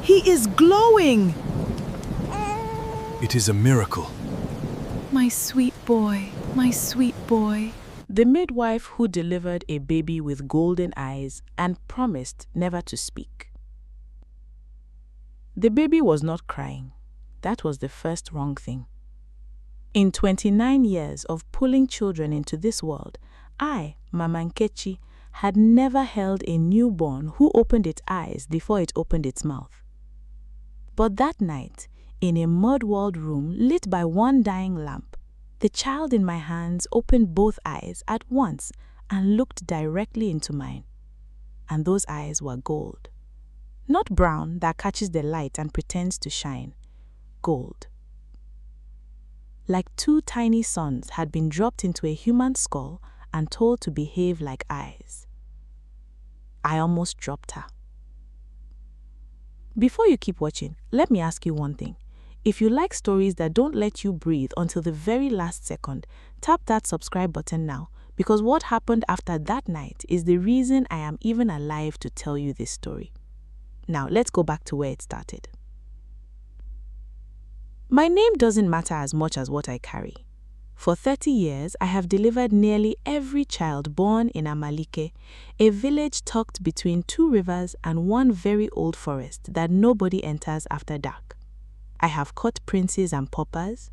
He is glowing! It is a miracle. My sweet boy, my sweet boy. The midwife who delivered a baby with golden eyes and promised never to speak. The baby was not crying. That was the first wrong thing. In 29 years of pulling children into this world, I, Mama Nkechi, had never held a newborn who opened its eyes before it opened its mouth. But that night, in a mud-walled room lit by one dying lamp, the child in my hands opened both eyes at once and looked directly into mine. And those eyes were gold. Not brown that catches the light and pretends to shine. Gold. Like two tiny suns had been dropped into a human skull and told to behave like eyes. I almost dropped her. Before you keep watching, let me ask you one thing. If you like stories that don't let you breathe until the very last second, tap that subscribe button now, because what happened after that night is the reason I am even alive to tell you this story. Now, let's go back to where it started. My name doesn't matter as much as what I carry. For 30 years, I have delivered nearly every child born in Amalike, a village tucked between two rivers and one very old forest that nobody enters after dark. I have caught princes and paupers,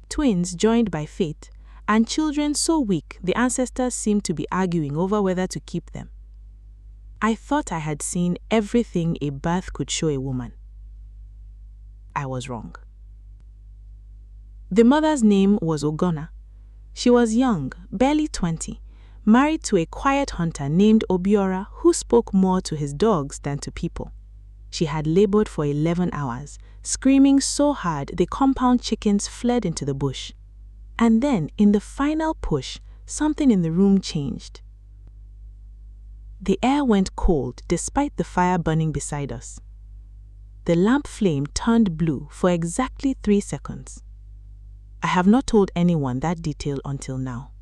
twins joined by fate, and children so weak the ancestors seemed to be arguing over whether to keep them. I thought I had seen everything a birth could show a woman. I was wrong. The mother's name was Ogona. She was young, barely 20, married to a quiet hunter named Obiora who spoke more to his dogs than to people. She had labored for 11 hours, screaming so hard the compound chickens fled into the bush. And then, in the final push, something in the room changed. The air went cold despite the fire burning beside us. The lamp flame turned blue for exactly 3 seconds. I have not told anyone that detail until now.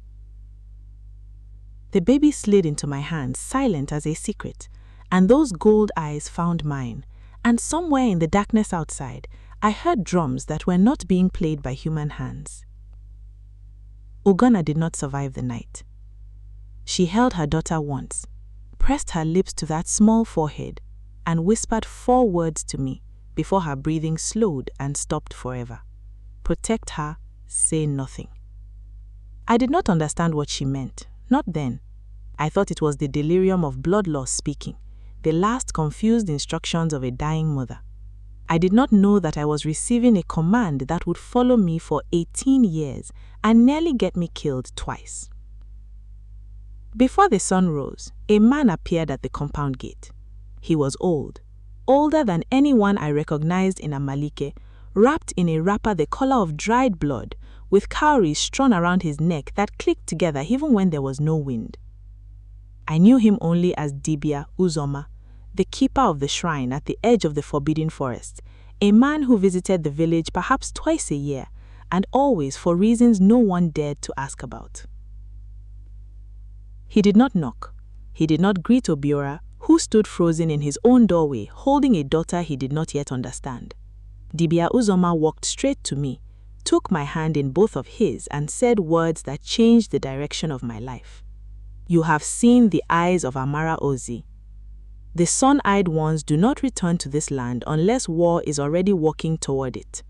The baby slid into my hands, silent as a secret, and those gold eyes found mine, and somewhere in the darkness outside, I heard drums that were not being played by human hands. Ogona did not survive the night. She held her daughter once, pressed her lips to that small forehead, and whispered 4 words to me before her breathing slowed and stopped forever. Protect her, say nothing. I did not understand what she meant, not then. I thought it was the delirium of blood loss speaking, the last confused instructions of a dying mother. I did not know that I was receiving a command that would follow me for 18 years and nearly get me killed twice. Before the sun rose, a man appeared at the compound gate. He was old, older than anyone I recognized in Amalike, wrapped in a wrapper the color of dried blood, with cowries strewn around his neck that clicked together even when there was no wind. I knew him only as Dibia Uzoma, the keeper of the shrine at the edge of the forbidden forest, a man who visited the village perhaps twice a year, and always for reasons no one dared to ask about. He did not knock. He did not greet Obiora, who stood frozen in his own doorway, holding a daughter he did not yet understand. Dibia Uzoma walked straight to me, took my hand in both of his, and said words that changed the direction of my life. You have seen the eyes of Amara Ozi. The sun-eyed ones do not return to this land unless war is already walking toward it.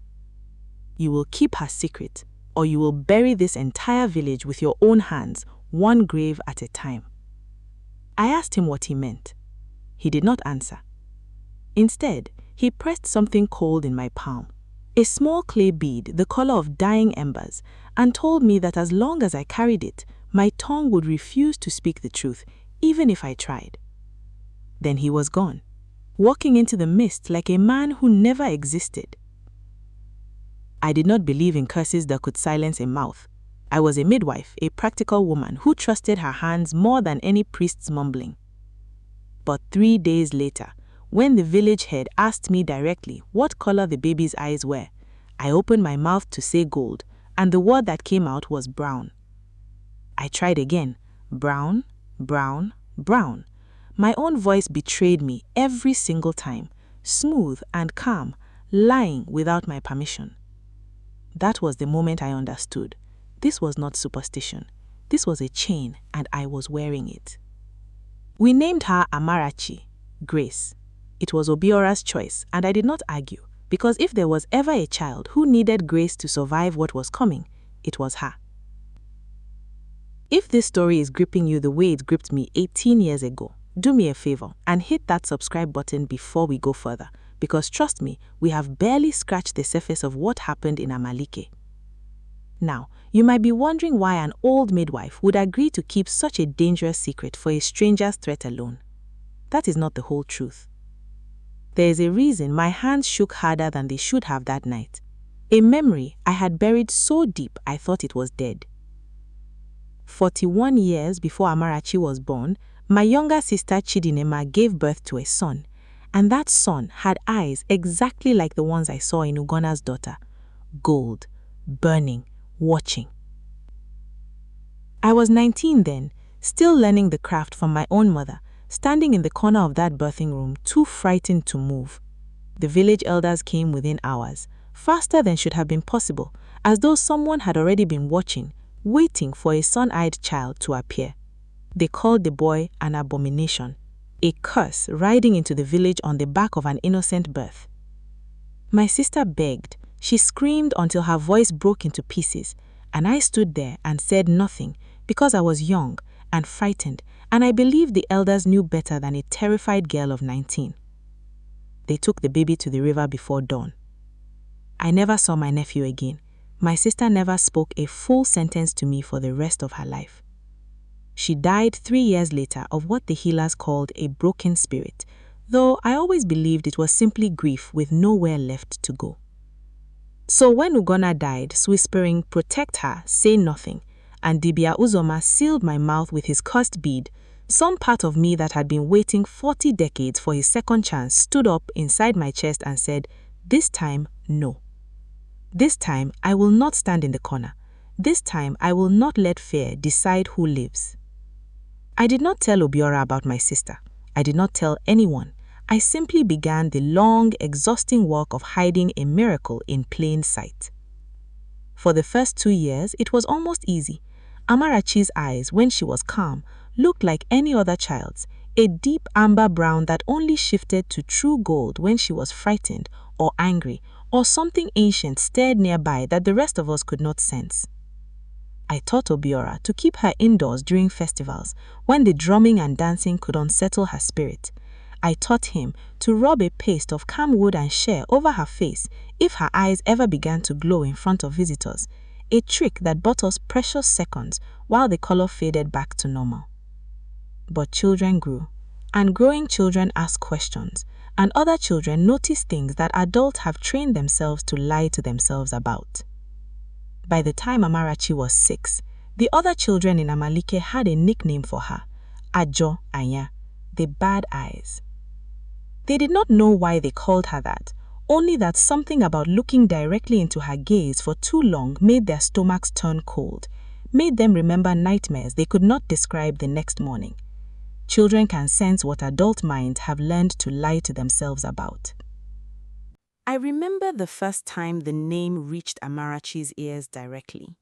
You will keep her secret, or you will bury this entire village with your own hands, one grave at a time. I asked him what he meant. He did not answer. Instead, he pressed something cold in my palm, a small clay bead the color of dying embers, and told me that as long as I carried it, my tongue would refuse to speak the truth, even if I tried. Then he was gone, walking into the mist like a man who never existed. I did not believe in curses that could silence a mouth. I was a midwife, a practical woman who trusted her hands more than any priest's mumbling. But 3 days later, when the village head asked me directly what color the baby's eyes were, I opened my mouth to say gold, and the word that came out was brown. I tried again, brown, brown, brown. My own voice betrayed me every single time, smooth and calm, lying without my permission. That was the moment I understood. This was not superstition. This was a chain, and I was wearing it. We named her Amarachi, Grace. It was Obiora's choice, and I did not argue, because if there was ever a child who needed grace to survive what was coming, it was her. If this story is gripping you the way it gripped me 18 years ago, do me a favor and hit that subscribe button before we go further, because trust me, we have barely scratched the surface of what happened in Amalike. Now, you might be wondering why an old midwife would agree to keep such a dangerous secret for a stranger's threat alone. That is not the whole truth. There is a reason my hands shook harder than they should have that night. A memory I had buried so deep I thought it was dead. 41 years before Amarachi was born, my younger sister Chidinema gave birth to a son, and that son had eyes exactly like the ones I saw in Ugona's daughter. Gold, burning, watching. I was 19 then, still learning the craft from my own mother, standing in the corner of that birthing room, too frightened to move. The village elders came within hours, faster than should have been possible, as though someone had already been watching, waiting for a sun-eyed child to appear. They called the boy an abomination, a curse riding into the village on the back of an innocent birth. My sister begged. She screamed until her voice broke into pieces, and I stood there and said nothing because I was young and frightened, and I believed the elders knew better than a terrified girl of 19. They took the baby to the river before dawn. I never saw my nephew again. My sister never spoke a full sentence to me for the rest of her life. She died 3 years later of what the healers called a broken spirit, though I always believed it was simply grief with nowhere left to go. So when Ugona died, whispering, "Protect her, say nothing," and Dibia Uzoma sealed my mouth with his cursed bead, some part of me that had been waiting 40 decades for his second chance stood up inside my chest and said, "This time, no. This time, I will not stand in the corner. This time, I will not let fear decide who lives." I did not tell Obiora about my sister. I did not tell anyone. I simply began the long, exhausting work of hiding a miracle in plain sight. For the first 2 years, it was almost easy. Amarachi's eyes, when she was calm, looked like any other child's, a deep amber brown that only shifted to true gold when she was frightened or angry, or something ancient stared nearby that the rest of us could not sense. I taught Obiora to keep her indoors during festivals, when the drumming and dancing could unsettle her spirit. I taught him to rub a paste of camwood and shea over her face if her eyes ever began to glow in front of visitors, a trick that bought us precious seconds while the color faded back to normal. But children grew, and growing children ask questions, and other children notice things that adults have trained themselves to lie to themselves about. By the time Amarachi was 6, the other children in Amalike had a nickname for her, Ajo Anya, the bad eyes. They did not know why they called her that, only that something about looking directly into her gaze for too long made their stomachs turn cold, made them remember nightmares they could not describe the next morning. Children can sense what adult minds have learned to lie to themselves about. I remember the first time the name reached Amarachi's ears directly.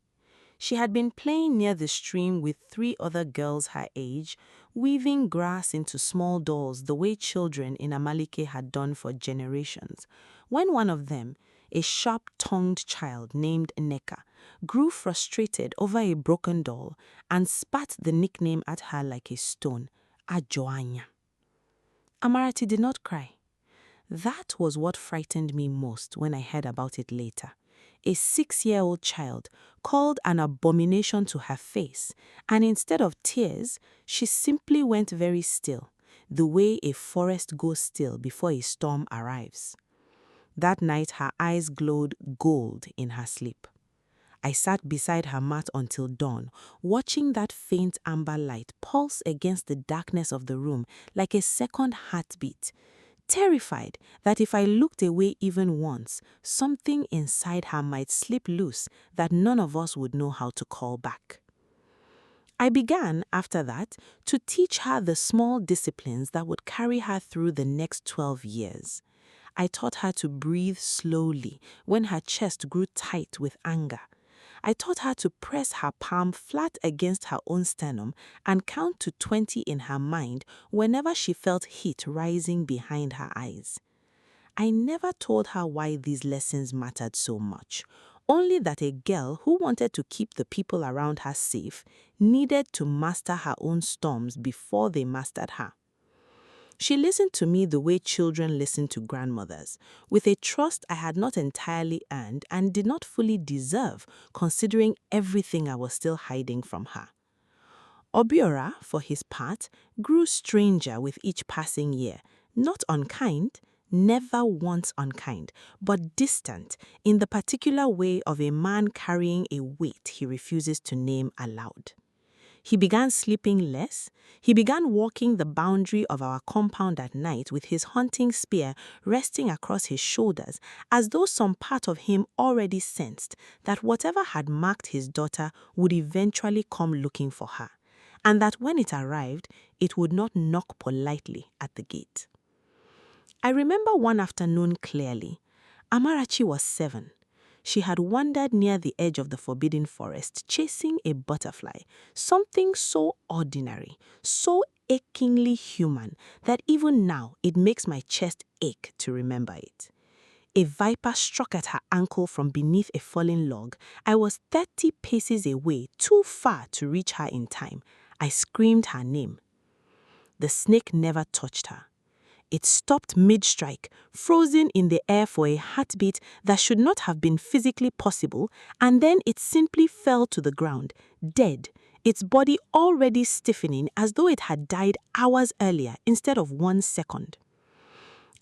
She had been playing near the stream with 3 other girls her age, weaving grass into small dolls the way children in Amalike had done for generations, when one of them, a sharp-tongued child named Neka, grew frustrated over a broken doll and spat the nickname at her like a stone, Ajoanya. Amarachi did not cry. That was what frightened me most when I heard about it later. A 6-year-old child called an abomination to her face, and instead of tears, she simply went very still, the way a forest goes still before a storm arrives. That night her eyes glowed gold in her sleep. I sat beside her mat until dawn, watching that faint amber light pulse against the darkness of the room like a second heartbeat, terrified that if I looked away even once, something inside her might slip loose that none of us would know how to call back. I began, after that, to teach her the small disciplines that would carry her through the next 12 years. I taught her to breathe slowly when her chest grew tight with anger. I taught her to press her palm flat against her own sternum and count to 20 in her mind whenever she felt heat rising behind her eyes. I never told her why these lessons mattered so much, only that a girl who wanted to keep the people around her safe needed to master her own storms before they mastered her. She listened to me the way children listen to grandmothers, with a trust I had not entirely earned and did not fully deserve, considering everything I was still hiding from her. Obiora, for his part, grew stranger with each passing year, not unkind, never once unkind, but distant in the particular way of a man carrying a weight he refuses to name aloud. He began sleeping less. He began walking the boundary of our compound at night with his hunting spear resting across his shoulders, as though some part of him already sensed that whatever had marked his daughter would eventually come looking for her, and that when it arrived, it would not knock politely at the gate. I remember one afternoon clearly. Amarachi was 7. She had wandered near the edge of the forbidden forest, chasing a butterfly, something so ordinary, so achingly human, that even now it makes my chest ache to remember it. A viper struck at her ankle from beneath a fallen log. I was 30 paces away, too far to reach her in time. I screamed her name. The snake never touched her. It stopped mid-strike, frozen in the air for a heartbeat that should not have been physically possible, and then it simply fell to the ground, dead, its body already stiffening as though it had died hours earlier instead of 1 second.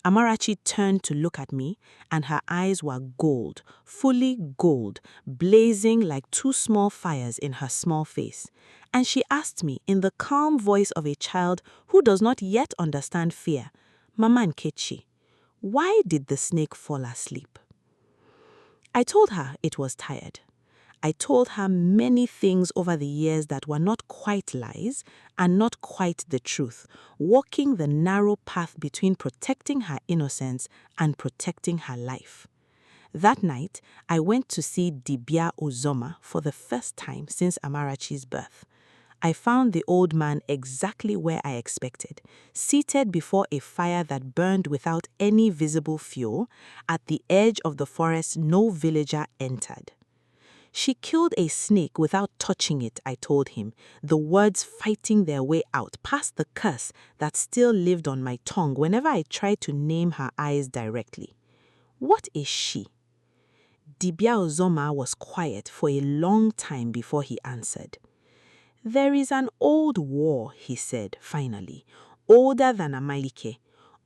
Amarachi turned to look at me, and her eyes were gold, fully gold, blazing like 2 small fires in her small face. And she asked me in the calm voice of a child who does not yet understand fear, "Mama Nkechi, why did the snake fall asleep?" I told her it was tired. I told her many things over the years that were not quite lies and not quite the truth, walking the narrow path between protecting her innocence and protecting her life. That night, I went to see Dibia Uzoma for the first time since Amarachi's birth. I found the old man exactly where I expected, seated before a fire that burned without any visible fuel, at the edge of the forest no villager entered. "She killed a snake without touching it," I told him, the words fighting their way out past the curse that still lived on my tongue whenever I tried to name her eyes directly. "What is she?" Dibia Uzoma was quiet for a long time before he answered. "There is an old war," he said finally, "older than Amalike,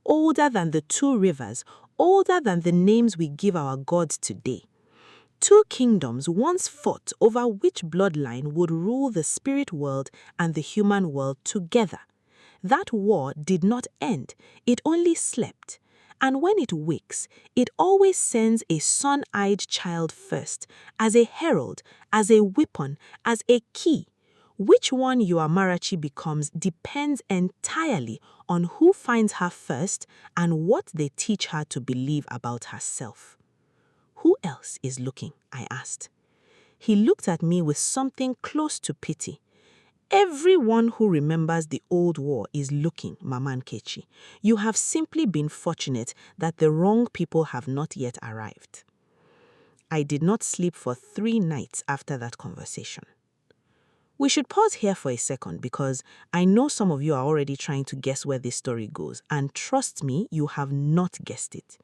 older than the 2 rivers, older than the names we give our gods today. 2 kingdoms once fought over which bloodline would rule the spirit world and the human world together. That war did not end, it only slept. And when it wakes, it always sends a sun-eyed child first, as a herald, as a weapon, as a key. Which one Amarachi becomes depends entirely on who finds her first and what they teach her to believe about herself." "Who else is looking?" I asked. He looked at me with something close to pity. "Everyone who remembers the old war is looking, Mama Nkechi. You have simply been fortunate that the wrong people have not yet arrived." I did not sleep for 3 nights after that conversation. We should pause here for a second because I know some of you are already trying to guess where this story goes, and trust me, you have not guessed it.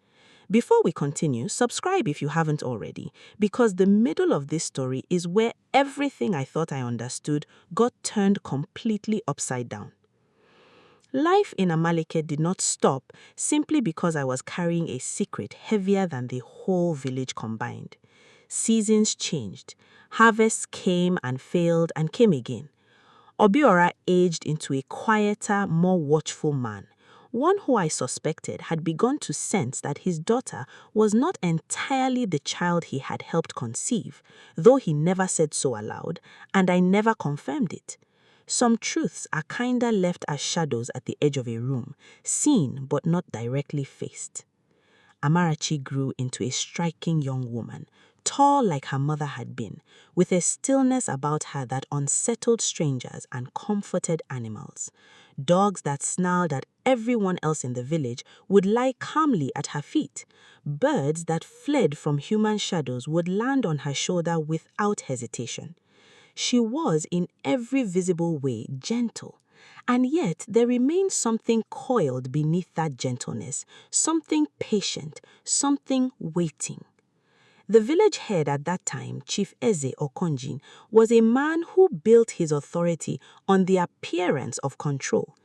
Before we continue, subscribe if you haven't already, because the middle of this story is where everything I thought I understood got turned completely upside down. Life in Amalike did not stop simply because I was carrying a secret heavier than the whole village combined. Seasons changed. Harvests came and failed and came again. Obiora aged into a quieter, more watchful man, one who I suspected had begun to sense that his daughter was not entirely the child he had helped conceive, though he never said so aloud, and I never confirmed it. Some truths are kinder left as shadows at the edge of a room, seen but not directly faced. Amarachi grew into a striking young woman, tall like her mother had been, with a stillness about her that unsettled strangers and comforted animals. Dogs that snarled at everyone else in the village would lie calmly at her feet. Birds that fled from human shadows would land on her shoulder without hesitation. She was in every visible way gentle, and yet there remained something coiled beneath that gentleness, something patient, something waiting. The village head at that time, Chief Eze Okonjin, was a man who built his authority on the appearance of control.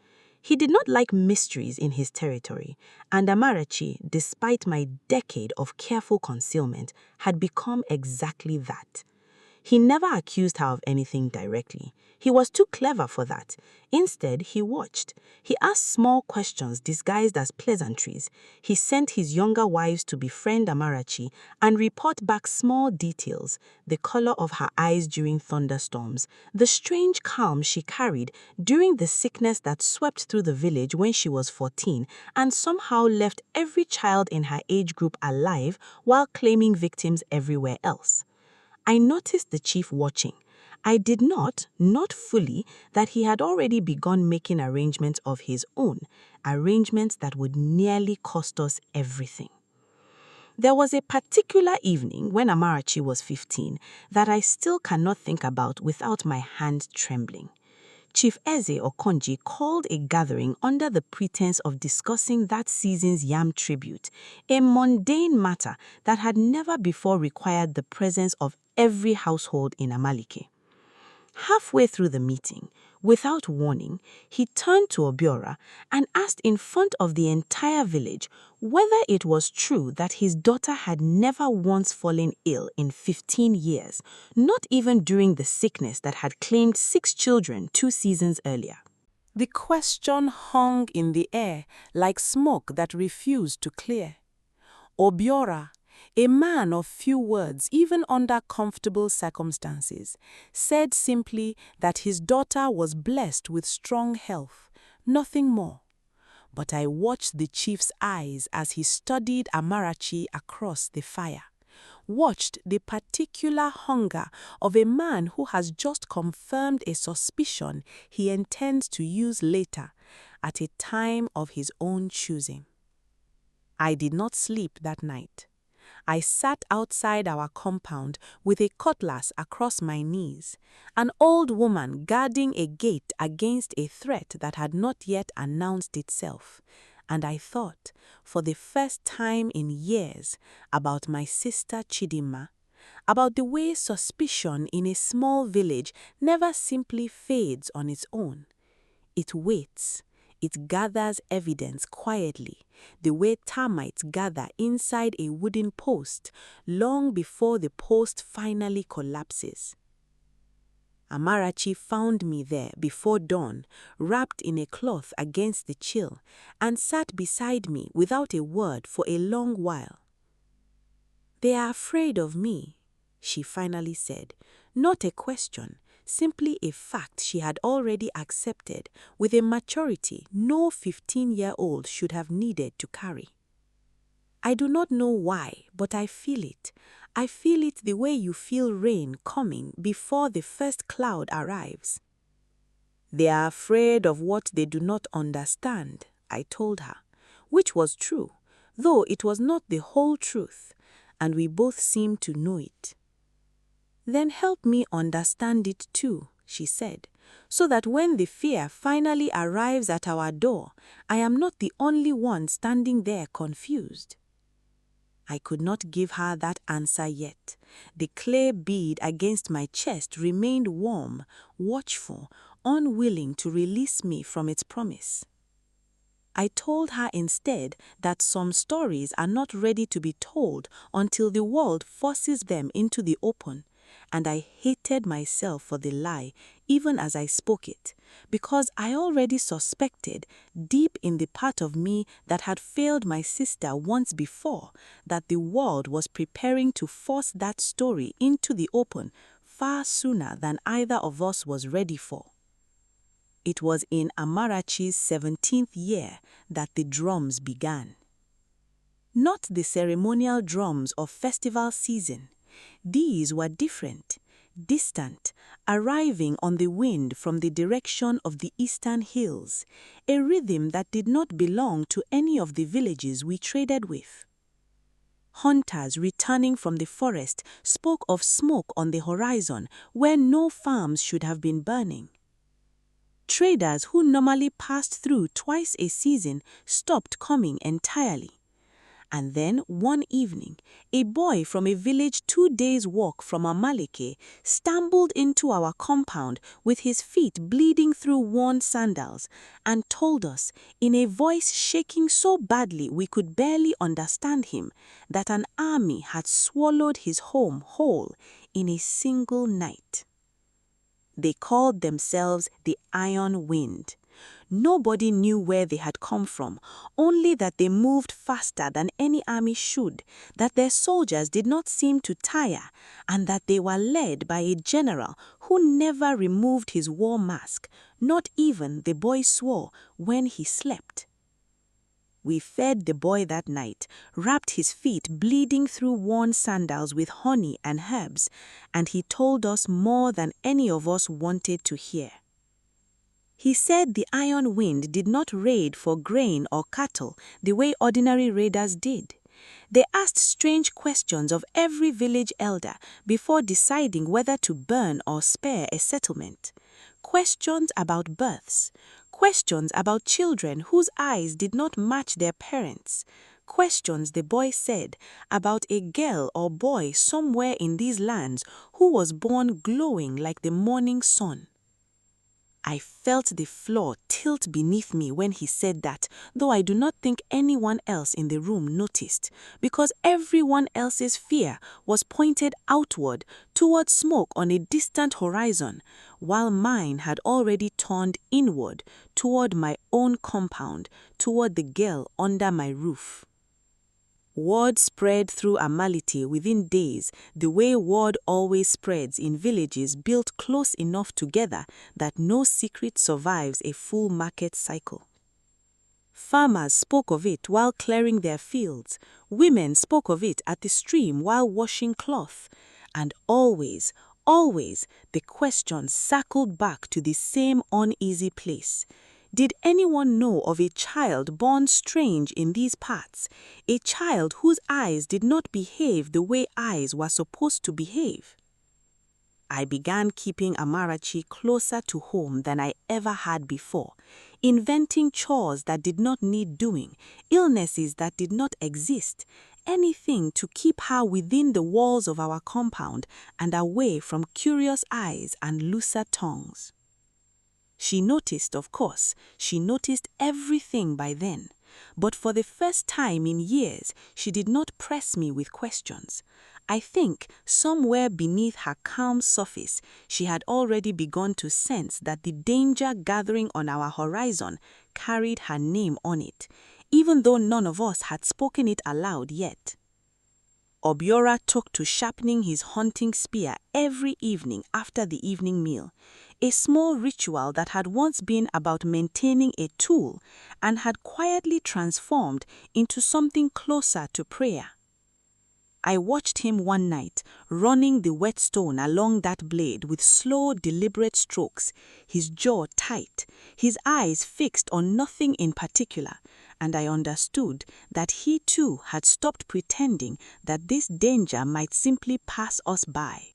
He did not like mysteries in his territory, and Amarachi, despite my decade of careful concealment, had become exactly that. He never accused her of anything directly. He was too clever for that. Instead, he watched. He asked small questions disguised as pleasantries. He sent his younger wives to befriend Amarachi and report back small details, the color of her eyes during thunderstorms, the strange calm she carried during the sickness that swept through the village when she was 14 and somehow left every child in her age group alive while claiming victims everywhere else. I noticed the chief watching. I did not fully, that he had already begun making arrangements of his own, arrangements that would nearly cost us everything. There was a particular evening when Amarachi was 15 that I still cannot think about without my hand trembling. Chief Eze Okonji called a gathering under the pretense of discussing that season's yam tribute, a mundane matter that had never before required the presence of every household in Amalike. Halfway through the meeting, without warning, he turned to Obiora and asked in front of the entire village whether it was true that his daughter had never once fallen ill in 15 years, not even during the sickness that had claimed 6 children 2 seasons earlier. The question hung in the air like smoke that refused to clear. Obiora, a man of few words even under comfortable circumstances, said simply that his daughter was blessed with strong health, nothing more. But I watched the chief's eyes as he studied Amarachi across the fire, watched the particular hunger of a man who has just confirmed a suspicion he intends to use later at a time of his own choosing. I did not sleep that night. I sat outside our compound with a cutlass across my knees, an old woman guarding a gate against a threat that had not yet announced itself, and I thought, for the first time in years, about my sister Chidinma, about the way suspicion in a small village never simply fades on its own. It waits. It gathers evidence quietly, the way termites gather inside a wooden post long before the post finally collapses. Amarachi found me there before dawn, wrapped in a cloth against the chill, and sat beside me without a word for a long while. "They are afraid of me," she finally said, not a question, simply a fact she had already accepted with a maturity no 15-year-old should have needed to carry. I do not know why, but I feel it. I feel it the way you feel rain coming before the first cloud arrives. "They are afraid of what they do not understand," I told her, which was true, though it was not the whole truth, and we both seemed to know it. "Then help me understand it too," she said, "so that when the fear finally arrives at our door, I am not the only one standing there confused." I could not give her that answer yet. The clay bead against my chest remained warm, watchful, unwilling to release me from its promise. I told her instead that some stories are not ready to be told until the world forces them into the open, and I hated myself for the lie even as I spoke it, because I already suspected, deep in the part of me that had failed my sister once before, that the world was preparing to force that story into the open far sooner than either of us was ready for. It was in Amarachi's 17th year that the drums began. Not the ceremonial drums of festival season. These were different, distant, arriving on the wind from the direction of the eastern hills, a rhythm that did not belong to any of the villages we traded with. Hunters returning from the forest spoke of smoke on the horizon where no farms should have been burning. Traders who normally passed through twice a season stopped coming entirely. And then, one evening, a boy from a village 2 days' walk from Amaleke stumbled into our compound with his feet bleeding through worn sandals and told us, in a voice shaking so badly we could barely understand him, that an army had swallowed his home whole in a single night. They called themselves the Iron Wind. Nobody knew where they had come from, only that they moved faster than any army should, that their soldiers did not seem to tire, and that they were led by a general who never removed his war mask, not even, the boy swore, when he slept. We fed the boy that night, wrapped his feet bleeding through worn sandals with honey and herbs, and he told us more than any of us wanted to hear. He said the Iron Wind did not raid for grain or cattle the way ordinary raiders did. They asked strange questions of every village elder before deciding whether to burn or spare a settlement. Questions about births, questions about children whose eyes did not match their parents, questions, the boy said, about a girl or boy somewhere in these lands who was born glowing like the morning sun. I felt the floor tilt beneath me when he said that, though I do not think anyone else in the room noticed, because everyone else's fear was pointed outward toward smoke on a distant horizon, while mine had already turned inward toward my own compound, toward the girl under my roof. Word spread through Amalete within days, the way word always spreads in villages built close enough together that no secret survives a full market cycle. Farmers spoke of it while clearing their fields, women spoke of it at the stream while washing cloth, and always, the questions circled back to the same uneasy place. Did anyone know of a child born strange in these parts, a child whose eyes did not behave the way eyes were supposed to behave? I began keeping Amarachi closer to home than I ever had before, inventing chores that did not need doing, illnesses that did not exist, anything to keep her within the walls of our compound and away from curious eyes and looser tongues. She noticed, of course, she noticed everything by then, but for the first time in years, she did not press me with questions. I think somewhere beneath her calm surface, she had already begun to sense that the danger gathering on our horizon carried her name on it, even though none of us had spoken it aloud yet. Obiora took to sharpening his hunting spear every evening after the evening meal, a small ritual that had once been about maintaining a tool and had quietly transformed into something closer to prayer. I watched him one night, running the whetstone along that blade with slow, deliberate strokes, his jaw tight, his eyes fixed on nothing in particular, and I understood that he too had stopped pretending that this danger might simply pass us by.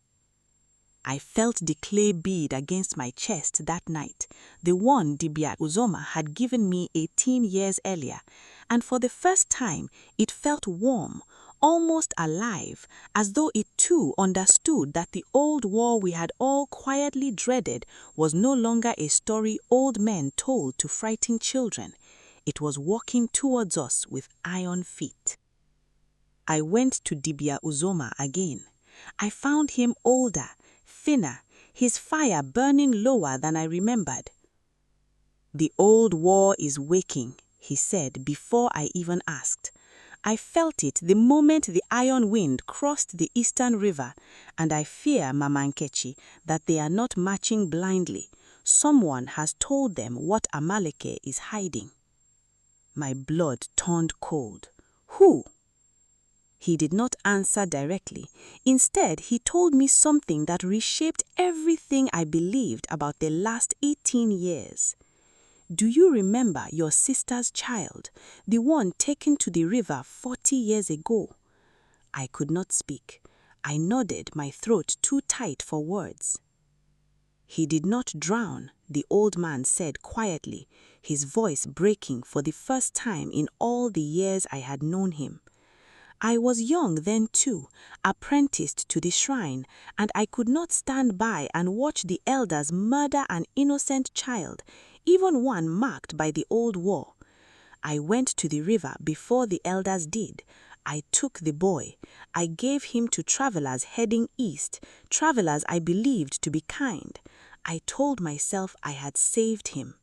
I felt the clay bead against my chest that night, the one Dibia Uzoma had given me 18 years earlier, and for the first time it felt warm, almost alive, as though it too understood that the old war we had all quietly dreaded was no longer a story old men told to frighten children. It was walking towards us with iron feet. I went to Dibia Uzoma again. I found him older, thinner, his fire burning lower than I remembered. "The old war is waking," he said before I even asked. I felt it the moment the Iron Wind crossed the eastern river, and I fear, Mama Nkechi, that they are not marching blindly. Someone has told them what Amaleke is hiding. My blood turned cold. Who? He did not answer directly. Instead, he told me something that reshaped everything I believed about the last 18 years. Do you remember your sister's child, the one taken to the river 40 years ago? I could not speak. I nodded, my throat too tight for words. He did not drown, the old man said quietly, his voice breaking for the first time in all the years I had known him. I was young then too, apprenticed to the shrine, and I could not stand by and watch the elders murder an innocent child, even one marked by the old war. I went to the river before the elders did. I took the boy. I gave him to travelers heading east, travelers I believed to be kind. I told myself I had saved him.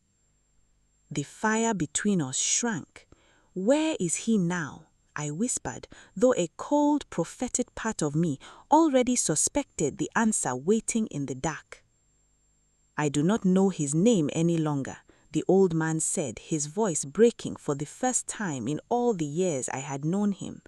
The fire between us shrank. Where is he now? I whispered, though a cold, prophetic part of me already suspected the answer waiting in the dark. I do not know his name any longer, the old man said, his voice breaking for the first time in all the years I had known him.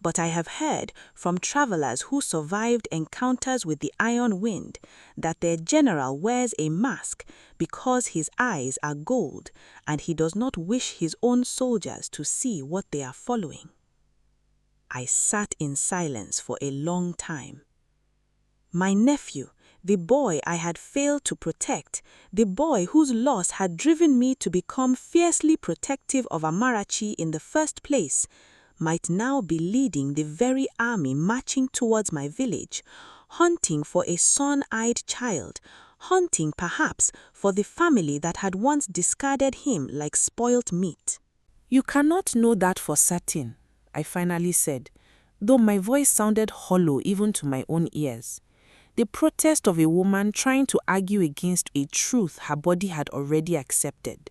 But I have heard from travelers who survived encounters with the iron wind that their general wears a mask because his eyes are gold and he does not wish his own soldiers to see what they are following. I sat in silence for a long time. My nephew, the boy I had failed to protect, the boy whose loss had driven me to become fiercely protective of Amarachi in the first place, might now be leading the very army marching towards my village, hunting for a sun-eyed child, hunting perhaps for the family that had once discarded him like spoilt meat. You cannot know that for certain, I finally said, though my voice sounded hollow even to my own ears. The protest of a woman trying to argue against a truth her body had already accepted.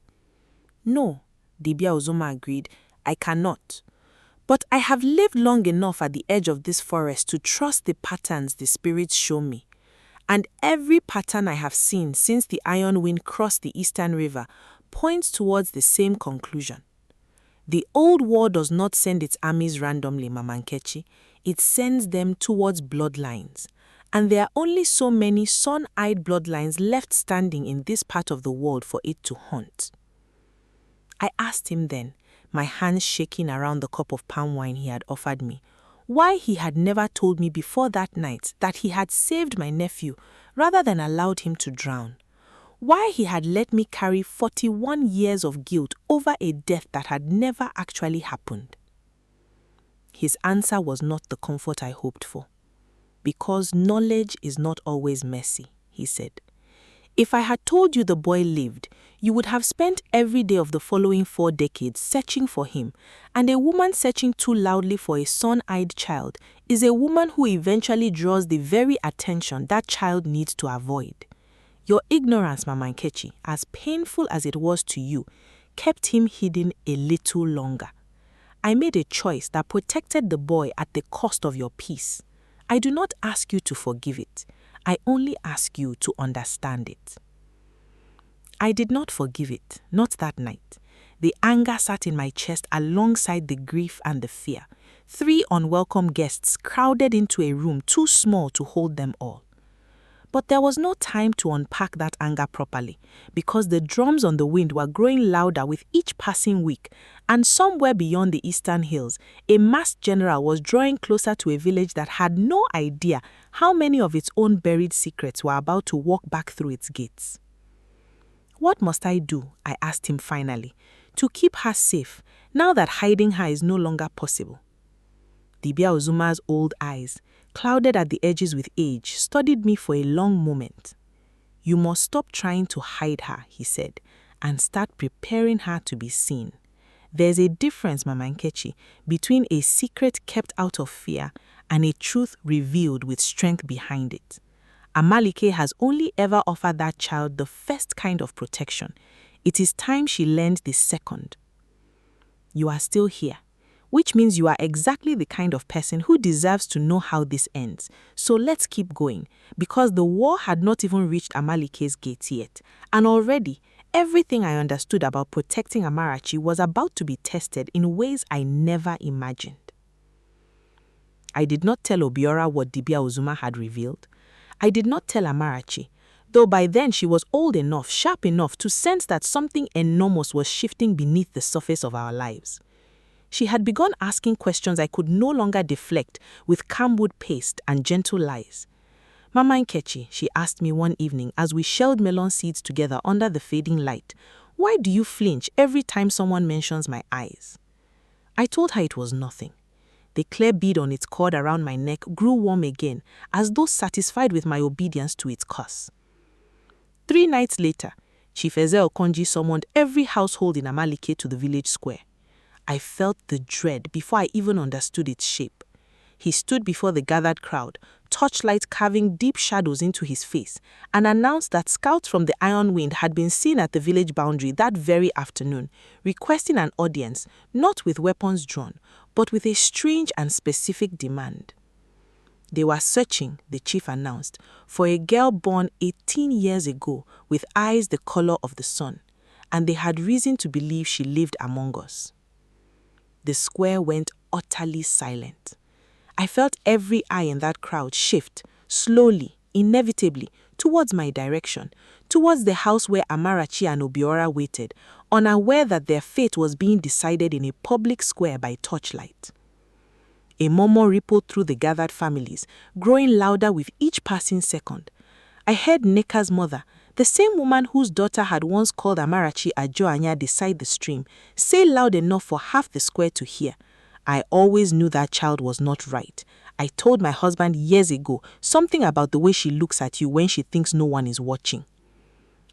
No, Dibia Uzoma agreed, I cannot. But I have lived long enough at the edge of this forest to trust the patterns the spirits show me. And every pattern I have seen since the iron wind crossed the eastern river points towards the same conclusion. The old war does not send its armies randomly, Mama Nkechi. It sends them towards bloodlines. And there are only so many sun-eyed bloodlines left standing in this part of the world for it to hunt. I asked him then, my hands shaking around the cup of palm wine he had offered me, why he had never told me before that night that he had saved my nephew rather than allowed him to drown. Why he had let me carry 41 years of guilt over a death that had never actually happened. His answer was not the comfort I hoped for. Because knowledge is not always messy, he said. If I had told you the boy lived, you would have spent every day of the following 4 decades searching for him, and a woman searching too loudly for a sun-eyed child is a woman who eventually draws the very attention that child needs to avoid. Your ignorance, Mama Nkechi, as painful as it was to you, kept him hidden a little longer. I made a choice that protected the boy at the cost of your peace. I do not ask you to forgive it. I only ask you to understand it. I did not forgive it, not that night. The anger sat in my chest alongside the grief and the fear. 3 unwelcome guests crowded into a room too small to hold them all. But there was no time to unpack that anger properly, because the drums on the wind were growing louder with each passing week, and somewhere beyond the eastern hills, a masked general was drawing closer to a village that had no idea how many of its own buried secrets were about to walk back through its gates. What must I do, I asked him finally, to keep her safe, now that hiding her is no longer possible? Dibia Ozuma's old eyes, clouded at the edges with age, studied me for a long moment. You must stop trying to hide her, he said, and start preparing her to be seen. There's a difference, Mama Nkechi, between a secret kept out of fear and a truth revealed with strength behind it. Amalike has only ever offered that child the first kind of protection. It is time she learned the second. You are still here, which means you are exactly the kind of person who deserves to know how this ends. So let's keep going, because the war had not even reached Amalike's gates yet, and already everything I understood about protecting Amarachi was about to be tested in ways I never imagined. I did not tell Obiora what Dibia Uzuma had revealed. I did not tell Amarachi, though by then she was old enough, sharp enough to sense that something enormous was shifting beneath the surface of our lives. She had begun asking questions I could no longer deflect with camwood paste and gentle lies. Mama Nkechi, she asked me one evening as we shelled melon seeds together under the fading light, why do you flinch every time someone mentions my eyes? I told her it was nothing. The clear bead on its cord around my neck grew warm again, as though satisfied with my obedience to its curse. 3 nights later, Chief Eze Okonji summoned every household in Amalike to the village square. I felt the dread before I even understood its shape. He stood before the gathered crowd, torchlight carving deep shadows into his face, and announced that scouts from the Iron Wind had been seen at the village boundary that very afternoon, requesting an audience, not with weapons drawn, but with a strange and specific demand. They were searching, the chief announced, for a girl born 18 years ago with eyes the color of the sun, and they had reason to believe she lived among us. The square went utterly silent. I felt every eye in that crowd shift, slowly, inevitably, towards my direction, towards the house where Amarachi and Obiora waited, unaware that their fate was being decided in a public square by torchlight. A murmur rippled through the gathered families, growing louder with each passing second. I heard Neka's mother, the same woman whose daughter had once called Amarachi Ajoanya beside the stream, say loud enough for half the square to hear, I always knew that child was not right. I told my husband years ago something about the way she looks at you when she thinks no one is watching.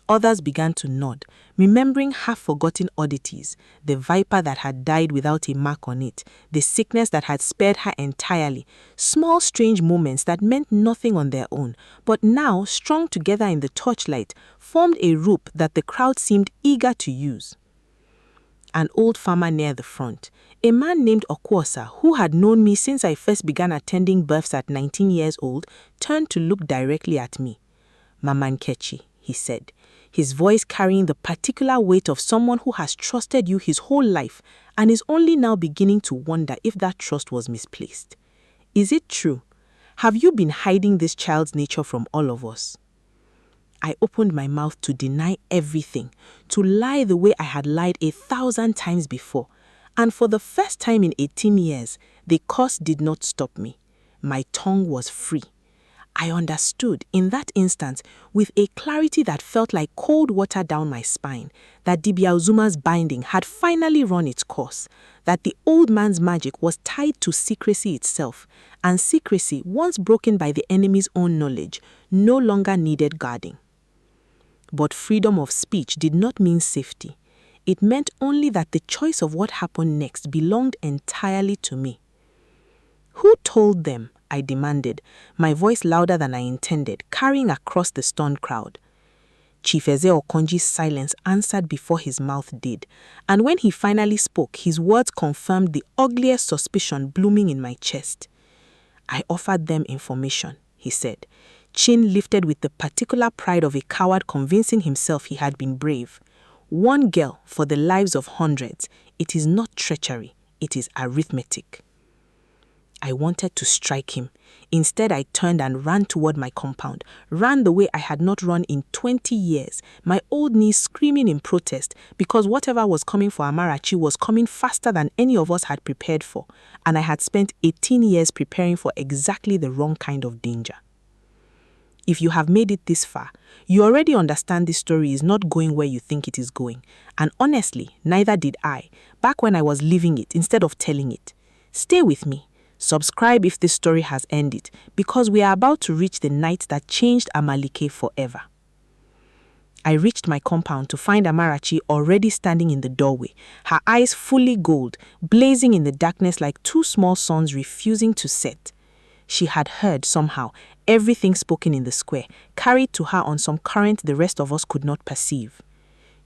Others began to nod, remembering half-forgotten oddities, the viper that had died without a mark on it, the sickness that had spared her entirely, small strange moments that meant nothing on their own, but now, strung together in the torchlight, formed a rope that the crowd seemed eager to use. An old farmer near the front, a man named Okwosa, who had known me since I first began attending births at 19 years old, turned to look directly at me. Mama Nkechi, he said, his voice carrying the particular weight of someone who has trusted you his whole life and is only now beginning to wonder if that trust was misplaced. Is it true? Have you been hiding this child's nature from all of us? I opened my mouth to deny everything, to lie the way I had lied 1,000 times before. And for the first time in 18 years, the curse did not stop me. My tongue was free. I understood in that instant, with a clarity that felt like cold water down my spine, that Dibia Uzuma's binding had finally run its course, that the old man's magic was tied to secrecy itself, and secrecy, once broken by the enemy's own knowledge, no longer needed guarding. But freedom of speech did not mean safety. It meant only that the choice of what happened next belonged entirely to me. Who told them? I demanded, my voice louder than I intended, carrying across the stunned crowd. Chief Eze Okonji's silence answered before his mouth did, and when he finally spoke, his words confirmed the ugliest suspicion blooming in my chest. I offered them information, he said, chin lifted with the particular pride of a coward convincing himself he had been brave. One girl for the lives of hundreds. It is not treachery, it is arithmetic. I wanted to strike him. Instead, I turned and ran toward my compound, ran the way I had not run in 20 years, my old knees screaming in protest because whatever was coming for Amarachi was coming faster than any of us had prepared for, and I had spent 18 years preparing for exactly the wrong kind of danger. If you have made it this far, you already understand this story is not going where you think it is going, and honestly, neither did I, back when I was living it instead of telling it. Stay with me. Subscribe if this story has ended, because we are about to reach the night that changed Amalike forever. I reached my compound to find Amarachi already standing in the doorway, her eyes fully gold, blazing in the darkness like 2 small suns refusing to set. She had heard, somehow, everything spoken in the square, carried to her on some current the rest of us could not perceive.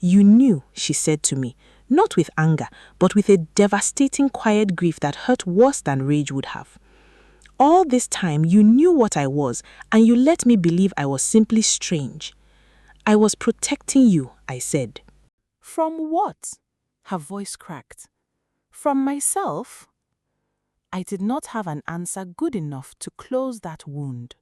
You knew, she said to me, not with anger, but with a devastating quiet grief that hurt worse than rage would have. All this time you knew what I was, and you let me believe I was simply strange. I was protecting you, I said. From what? Her voice cracked. From myself? I did not have an answer good enough to close that wound.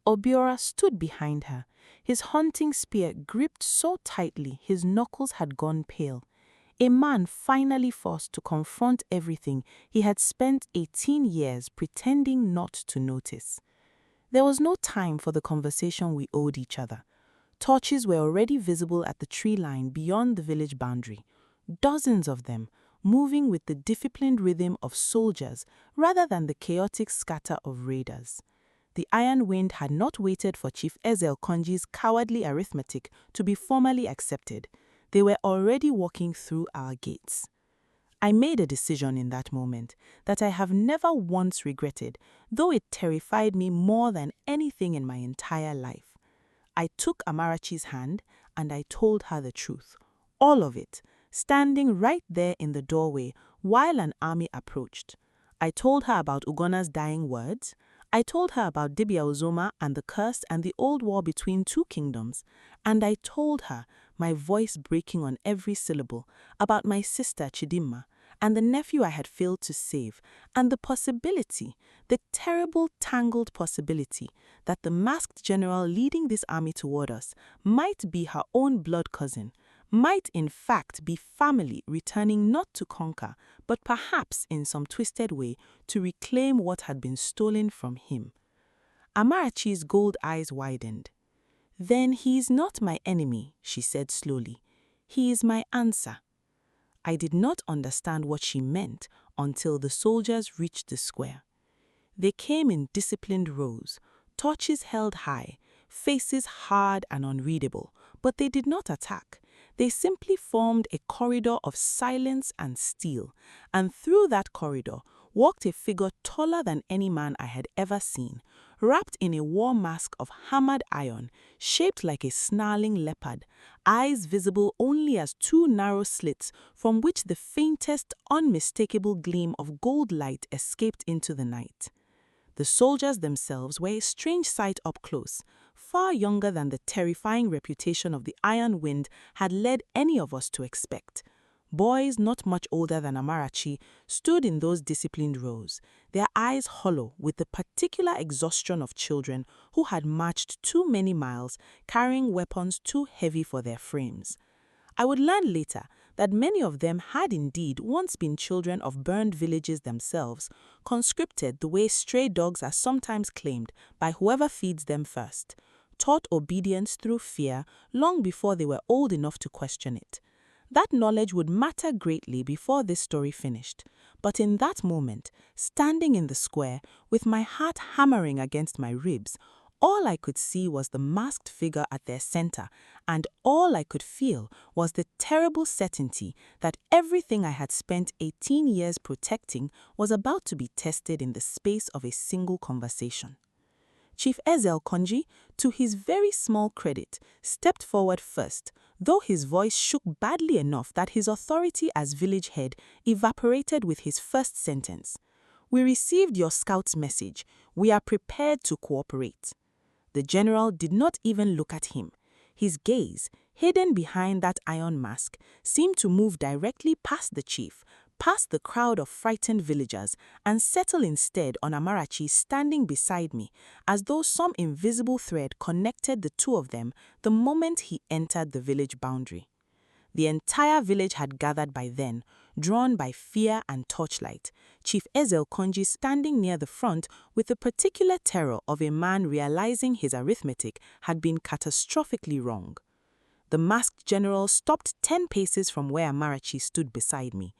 Obiora stood behind her, his hunting spear gripped so tightly his knuckles had gone pale. A man finally forced to confront everything he had spent 18 years pretending not to notice. There was no time for the conversation we owed each other. Torches were already visible at the tree line beyond the village boundary, dozens of them, moving with the disciplined rhythm of soldiers rather than the chaotic scatter of raiders. The iron wind had not waited for Chief Ezel Konji's cowardly arithmetic to be formally accepted. They were already walking through our gates. I made a decision in that moment that I have never once regretted, though it terrified me more than anything in my entire life. I took Amarachi's hand and I told her the truth, all of it, standing right there in the doorway while an army approached. I told her about Ugona's dying words. I told her about Dibia Uzoma and the curse and the old war between two kingdoms. And I told her, my voice breaking on every syllable, about my sister Chidimma and the nephew I had failed to save, and the possibility, the terrible tangled possibility, that the masked general leading this army toward us might be her own blood cousin, might in fact be family returning not to conquer, but perhaps in some twisted way to reclaim what had been stolen from him. Amarachi's gold eyes widened. "Then he is not my enemy," she said slowly. "He is my answer." I did not understand what she meant until the soldiers reached the square. They came in disciplined rows, torches held high, faces hard and unreadable, but they did not attack. They simply formed a corridor of silence and steel, and through that corridor walked a figure taller than any man I had ever seen, wrapped in a war mask of hammered iron, shaped like a snarling leopard, eyes visible only as two narrow slits from which the faintest, unmistakable gleam of gold light escaped into the night. The soldiers themselves were a strange sight up close, far younger than the terrifying reputation of the Iron Wind had led any of us to expect. Boys not much older than Amarachi stood in those disciplined rows, their eyes hollow with the particular exhaustion of children who had marched too many miles, carrying weapons too heavy for their frames. I would learn later that many of them had indeed once been children of burned villages themselves, conscripted the way stray dogs are sometimes claimed by whoever feeds them first, taught obedience through fear long before they were old enough to question it. That knowledge would matter greatly before this story finished, but in that moment, standing in the square, with my heart hammering against my ribs, all I could see was the masked figure at their center, and all I could feel was the terrible certainty that everything I had spent 18 years protecting was about to be tested in the space of a single conversation. Chief Ezel Konji, to his very small credit, stepped forward first, though his voice shook badly enough that his authority as village head evaporated with his first sentence. "We received your scout's message. We are prepared to cooperate." The general did not even look at him. His gaze, hidden behind that iron mask, seemed to move directly past the chief, past the crowd of frightened villagers, and settle instead on Amarachi standing beside me, as though some invisible thread connected the two of them the moment he entered the village boundary. The entire village had gathered by then, drawn by fear and torchlight, Chief Ezel Konji standing near the front with the particular terror of a man realizing his arithmetic had been catastrophically wrong. The masked general stopped 10 paces from where Amarachi stood beside me.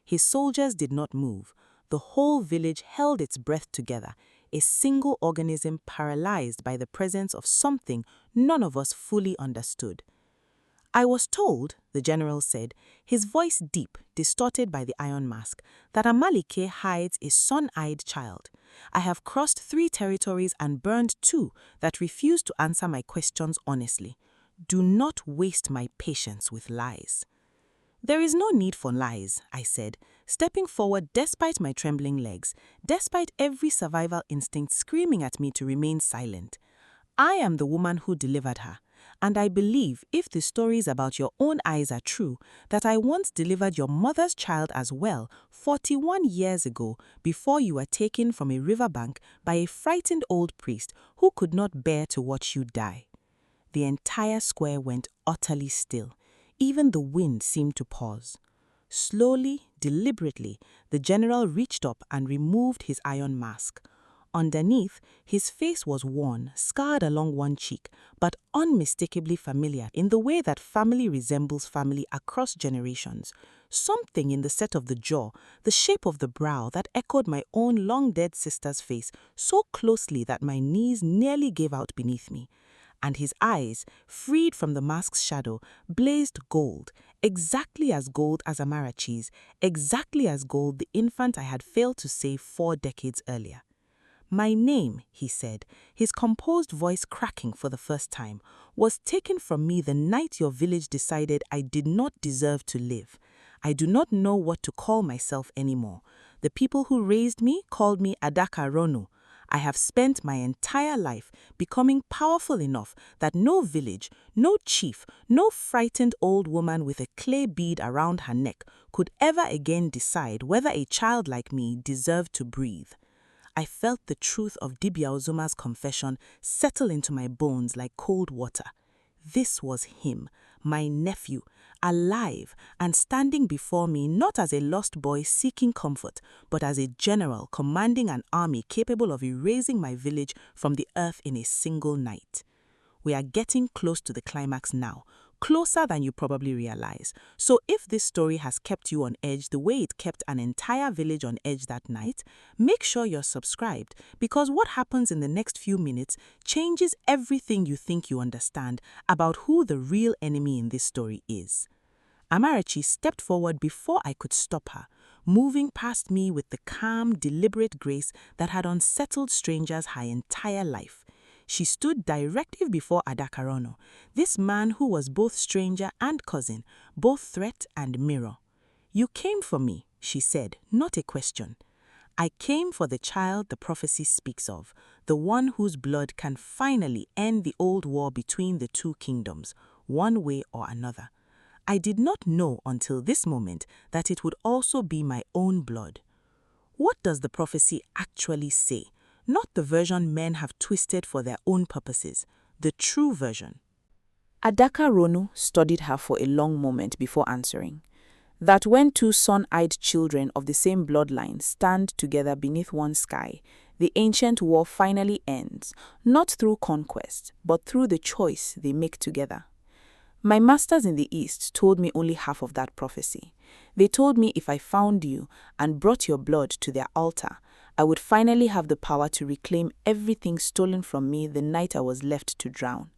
His soldiers did not move. The whole village held its breath together, a single organism paralyzed by the presence of something none of us fully understood. "I was told," the general said, his voice deep, distorted by the iron mask, "that Amalike hides a sun-eyed child. I have crossed 3 territories and burned 2 that refuse to answer my questions honestly. Do not waste my patience with lies." "There is no need for lies," I said, stepping forward despite my trembling legs, despite every survival instinct screaming at me to remain silent. "I am the woman who delivered her. And I believe, if the stories about your own eyes are true, that I once delivered your mother's child as well 41 years ago before you were taken from a riverbank by a frightened old priest who could not bear to watch you die." The entire square went utterly still. Even the wind seemed to pause. Slowly, deliberately, the general reached up and removed his iron mask. Underneath, his face was worn, scarred along one cheek, but unmistakably familiar in the way that family resembles family across generations. Something in the set of the jaw, the shape of the brow that echoed my own long-dead sister's face so closely that my knees nearly gave out beneath me. And his eyes, freed from the mask's shadow, blazed gold, exactly as gold as Amarachi's, exactly as gold the infant I had failed to save 4 decades earlier. "My name," he said, his composed voice cracking for the first time, "was taken from me the night your village decided I did not deserve to live. I do not know what to call myself anymore. The people who raised me called me Adaka Ronu. I have spent my entire life becoming powerful enough that no village, no chief, no frightened old woman with a clay bead around her neck could ever again decide whether a child like me deserved to breathe." I felt the truth of Dibia Ozuma's confession settle into my bones like cold water. This was him, my nephew, alive and standing before me not as a lost boy seeking comfort, but as a general commanding an army capable of erasing my village from the earth in a single night. We are getting close to the climax now, closer than you probably realize. So if this story has kept you on edge the way it kept an entire village on edge that night, make sure you're subscribed, because what happens in the next few minutes changes everything you think you understand about who the real enemy in this story is. Amarachi stepped forward before I could stop her, moving past me with the calm, deliberate grace that had unsettled strangers her entire life. She stood directly before Adakarono, this man who was both stranger and cousin, both threat and mirror. "You came for me," she said, not a question. "I came for the child the prophecy speaks of, the one whose blood can finally end the old war between the two kingdoms, one way or another. I did not know until this moment that it would also be my own blood." What does the prophecy actually say? Not the version men have twisted for their own purposes, the true version. Adaka Ronu studied her for a long moment before answering. That when two sun-eyed children of the same bloodline stand together beneath one sky, the ancient war finally ends, not through conquest, but through the choice they make together. My masters in the East told me only half of that prophecy. They told me if I found you and brought your blood to their altar, I would finally have the power to reclaim everything stolen from me the night I was left to drown.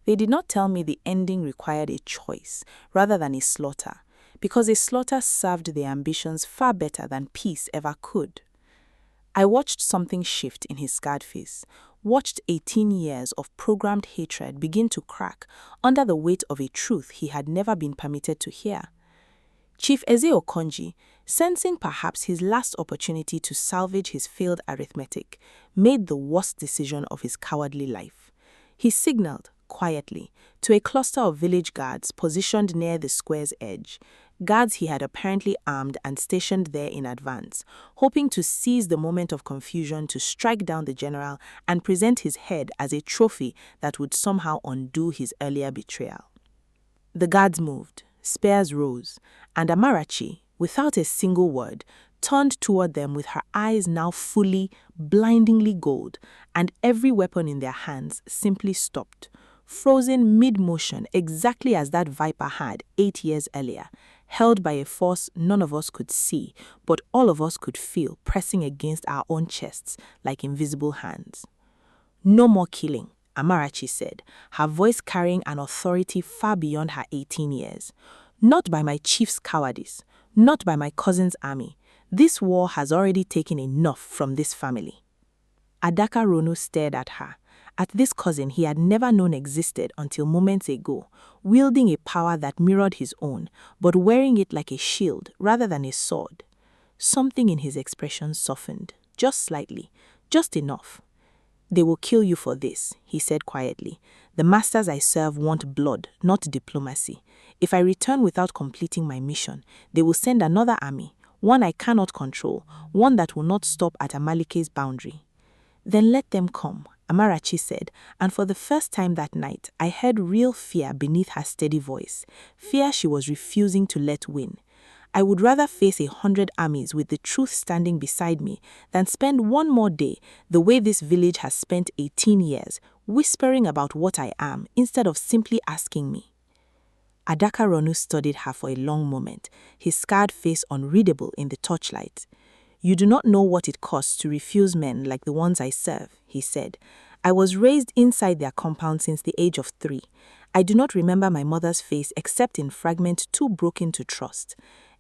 They did not tell me the ending required a choice rather than a slaughter, because a slaughter served their ambitions far better than peace ever could. I watched something shift in his scarred face, watched 18 years of programmed hatred begin to crack under the weight of a truth he had never been permitted to hear. Chief Eze Okonji, sensing perhaps his last opportunity to salvage his failed arithmetic, made the worst decision of his cowardly life. He signaled, quietly, to a cluster of village guards positioned near the square's edge, guards he had apparently armed and stationed there in advance, hoping to seize the moment of confusion to strike down the general and present his head as a trophy that would somehow undo his earlier betrayal. The guards moved. Spears rose, and Amarachi, without a single word, turned toward them with her eyes now fully, blindingly gold, and every weapon in their hands simply stopped, frozen mid-motion exactly as that viper had 8 years earlier, held by a force none of us could see, but all of us could feel pressing against our own chests like invisible hands. "No more killing," Amarachi said, her voice carrying an authority far beyond her 18 years. "Not by my chief's cowardice, not by my cousin's army. This war has already taken enough from this family." Adaka Ronu stared at her, at this cousin he had never known existed until moments ago, wielding a power that mirrored his own, but wearing it like a shield rather than a sword. Something in his expression softened, just slightly, just enough. "They will kill you for this," he said quietly. The masters I serve want blood, not diplomacy. If I return without completing my mission, they will send another army, one I cannot control, one that will not stop at Amalike's boundary. Then let them come, Amarachi said, and for the first time that night, I heard real fear beneath her steady voice, fear she was refusing to let win. I would rather face 100 armies with the truth standing beside me than spend one more day, the way this village has spent 18 years, whispering about what I am instead of simply asking me. Adaka Ronu studied her for a long moment, his scarred face unreadable in the torchlight. You do not know what it costs to refuse men like the ones I serve, he said. I was raised inside their compound since the age of 3. I do not remember my mother's face except in fragments too broken to trust.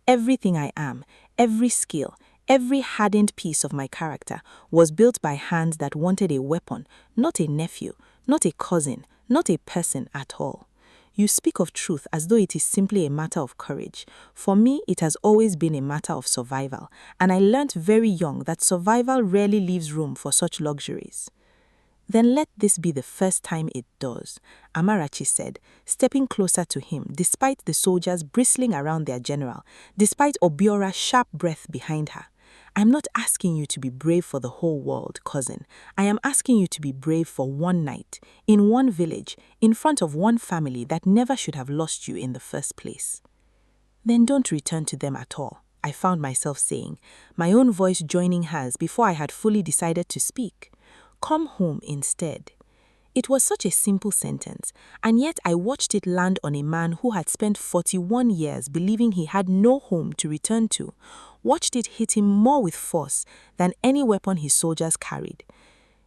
Everything I am, every skill, every hardened piece of my character was built by hands that wanted a weapon, not a nephew, not a cousin, not a person at all. You speak of truth as though it is simply a matter of courage. For me, it has always been a matter of survival, and I learnt very young that survival rarely leaves room for such luxuries. Then let this be the first time it does, Amarachi said, stepping closer to him despite the soldiers bristling around their general, despite Obiora's sharp breath behind her. I'm not asking you to be brave for the whole world, cousin. I am asking you to be brave for one night, in one village, in front of one family that never should have lost you in the first place. Then don't return to them at all, I found myself saying, my own voice joining hers before I had fully decided to speak. Come home instead. It was such a simple sentence, and yet I watched it land on a man who had spent 41 years believing he had no home to return to, watched it hit him more with force than any weapon his soldiers carried.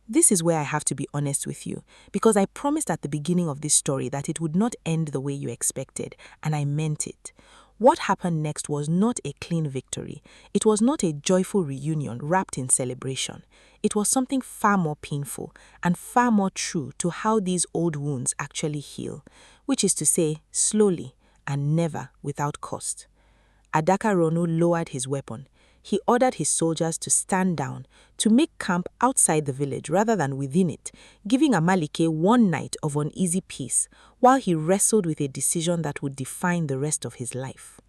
This is where I have to be honest with you, because I promised at the beginning of this story that it would not end the way you expected, and I meant it. What happened next was not a clean victory. It was not a joyful reunion wrapped in celebration. It was something far more painful and far more true to how these old wounds actually heal, which is to say, slowly and never without cost. Adaka Ronu lowered his weapon. He ordered his soldiers to stand down, to make camp outside the village rather than within it, giving Amalike one night of uneasy peace, while he wrestled with a decision that would define the rest of his life.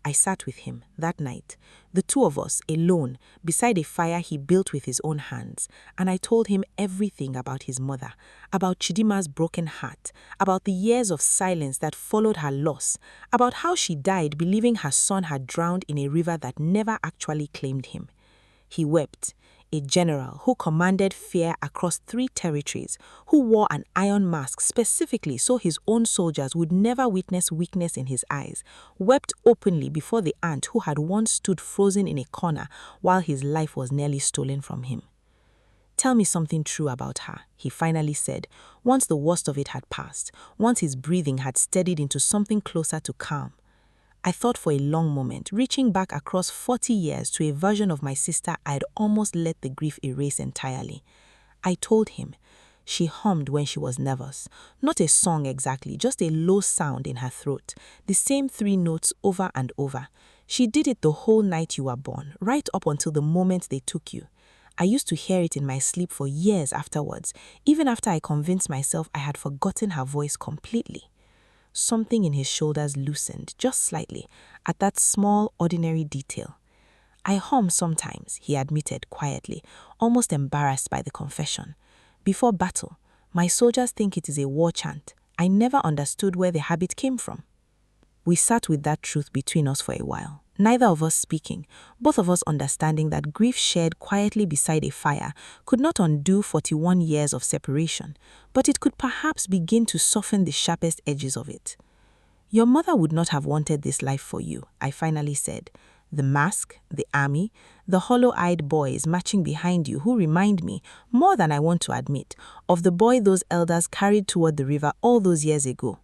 I sat with him that night, the two of us alone, beside a fire he built with his own hands, and I told him everything about his mother, about Chidima's broken heart, about the years of silence that followed her loss, about how she died believing her son had drowned in a river that never actually claimed him. He wept, a general who commanded fear across 3 territories, who wore an iron mask specifically so his own soldiers would never witness weakness in his eyes, wept openly before the aunt who had once stood frozen in a corner while his life was nearly stolen from him. Tell me something true about her, he finally said, once the worst of it had passed, once his breathing had steadied into something closer to calm. I thought for a long moment, reaching back across 40 years to a version of my sister I'd almost let the grief erase entirely. I told him. She hummed when she was nervous. Not a song exactly, just a low sound in her throat, the same 3 notes over and over. She did it the whole night you were born, right up until the moment they took you. I used to hear it in my sleep for years afterwards, even after I convinced myself I had forgotten her voice completely. Something in his shoulders loosened, just slightly, at that small, ordinary detail. I hum sometimes, he admitted quietly, almost embarrassed by the confession. Before battle, my soldiers think it is a war chant. I never understood where the habit came from. We sat with that truth between us for a while, neither of us speaking, both of us understanding that grief shared quietly beside a fire could not undo 41 years of separation, but it could perhaps begin to soften the sharpest edges of it. Your mother would not have wanted this life for you, I finally said. The mask, the army, the hollow-eyed boys marching behind you who remind me, more than I want to admit, of the boy those elders carried toward the river all those years ago.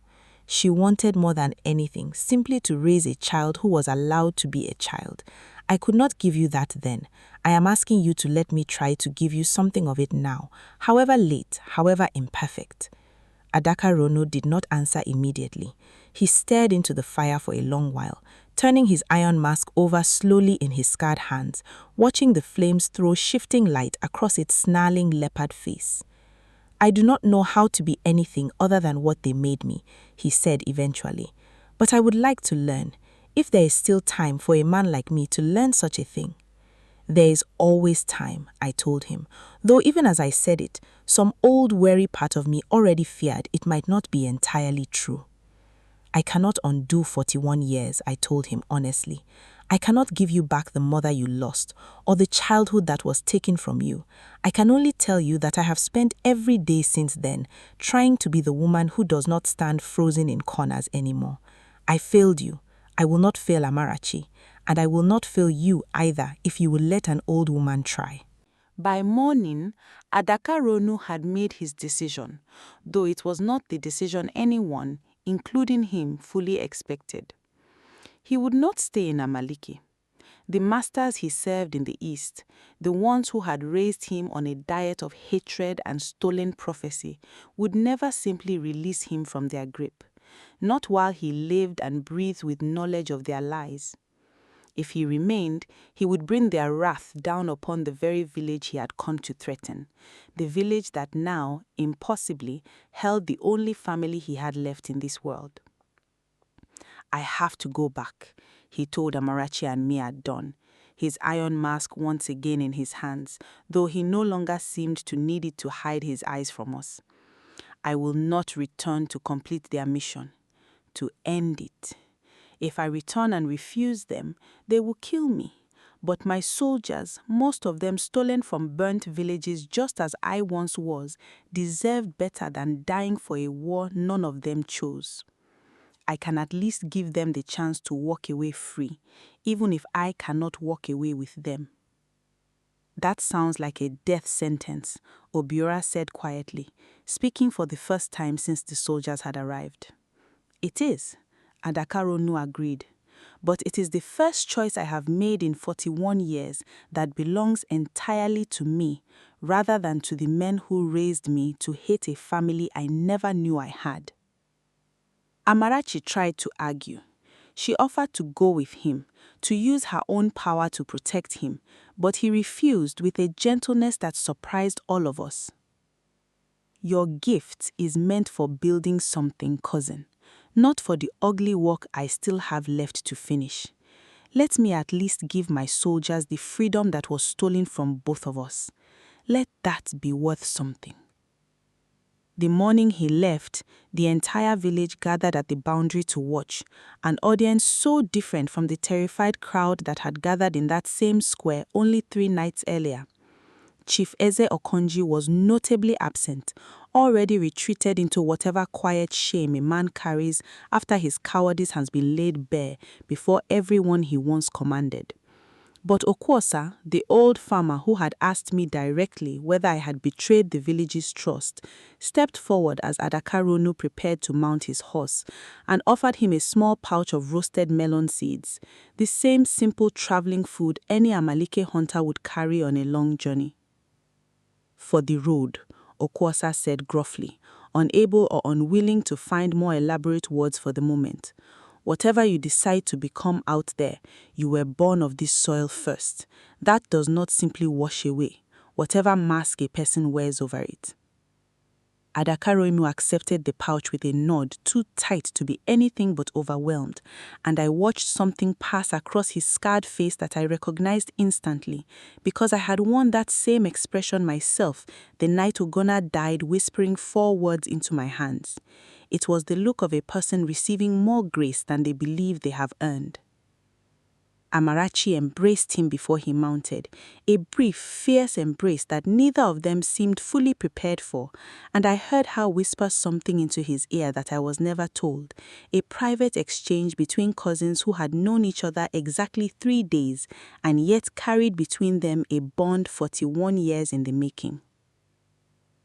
She wanted more than anything simply to raise a child who was allowed to be a child. I could not give you that then. I am asking you to let me try to give you something of it now, however late, however imperfect. Adaka Ronu did not answer immediately. He stared into the fire for a long while, turning his iron mask over slowly in his scarred hands, watching the flames throw shifting light across its snarling leopard face. "I do not know how to be anything other than what they made me," he said eventually. "But I would like to learn, if there is still time for a man like me to learn such a thing." "There is always time," I told him, though even as I said it, some old wary part of me already feared it might not be entirely true. "I cannot undo 41 years," I told him honestly. "I cannot give you back the mother you lost or the childhood that was taken from you. I can only tell you that I have spent every day since then trying to be the woman who does not stand frozen in corners anymore. I failed you. I will not fail Amarachi, and I will not fail you either if you will let an old woman try." By morning, Adakaronu had made his decision, though it was not the decision anyone, including him, fully expected. He would not stay in Amaliki. The masters he served in the East, the ones who had raised him on a diet of hatred and stolen prophecy, would never simply release him from their grip, not while he lived and breathed with knowledge of their lies. If he remained, he would bring their wrath down upon the very village he had come to threaten, the village that now, impossibly, held the only family he had left in this world. "I have to go back," he told Amarachi and me at dawn, his iron mask once again in his hands, though he no longer seemed to need it to hide his eyes from us. "I will not return to complete their mission, to end it. If I return and refuse them, they will kill me. But my soldiers, most of them stolen from burnt villages just as I once was, deserve better than dying for a war none of them chose. I can at least give them the chance to walk away free, even if I cannot walk away with them." "That sounds like a death sentence," Obiora said quietly, speaking for the first time since the soldiers had arrived. "It is," Adakaronu agreed, "but it is the first choice I have made in 41 years that belongs entirely to me, rather than to the men who raised me to hate a family I never knew I had." Amarachi tried to argue. She offered to go with him, to use her own power to protect him, but he refused with a gentleness that surprised all of us. "Your gift is meant for building something, cousin, not for the ugly work I still have left to finish. Let me at least give my soldiers the freedom that was stolen from both of us. Let that be worth something." The morning he left, the entire village gathered at the boundary to watch, an audience so different from the terrified crowd that had gathered in that same square only 3 nights earlier. Chief Eze Okonji was notably absent, already retreated into whatever quiet shame a man carries after his cowardice has been laid bare before everyone he once commanded. But Okwosa, the old farmer who had asked me directly whether I had betrayed the village's trust, stepped forward as Adakaronu prepared to mount his horse and offered him a small pouch of roasted melon seeds, the same simple traveling food any Amalike hunter would carry on a long journey. "For the road," Okwosa said gruffly, unable or unwilling to find more elaborate words for the moment. "Whatever you decide to become out there, you were born of this soil first. That does not simply wash away, whatever mask a person wears over it." Adakaronu accepted the pouch with a nod too tight to be anything but overwhelmed, and I watched something pass across his scarred face that I recognized instantly, because I had worn that same expression myself the night Ogona died, whispering 4 words into my hands. It was the look of a person receiving more grace than they believe they have earned. Amarachi embraced him before he mounted, a brief, fierce embrace that neither of them seemed fully prepared for, and I heard her whisper something into his ear that I was never told, a private exchange between cousins who had known each other exactly 3 days and yet carried between them a bond 41 years in the making.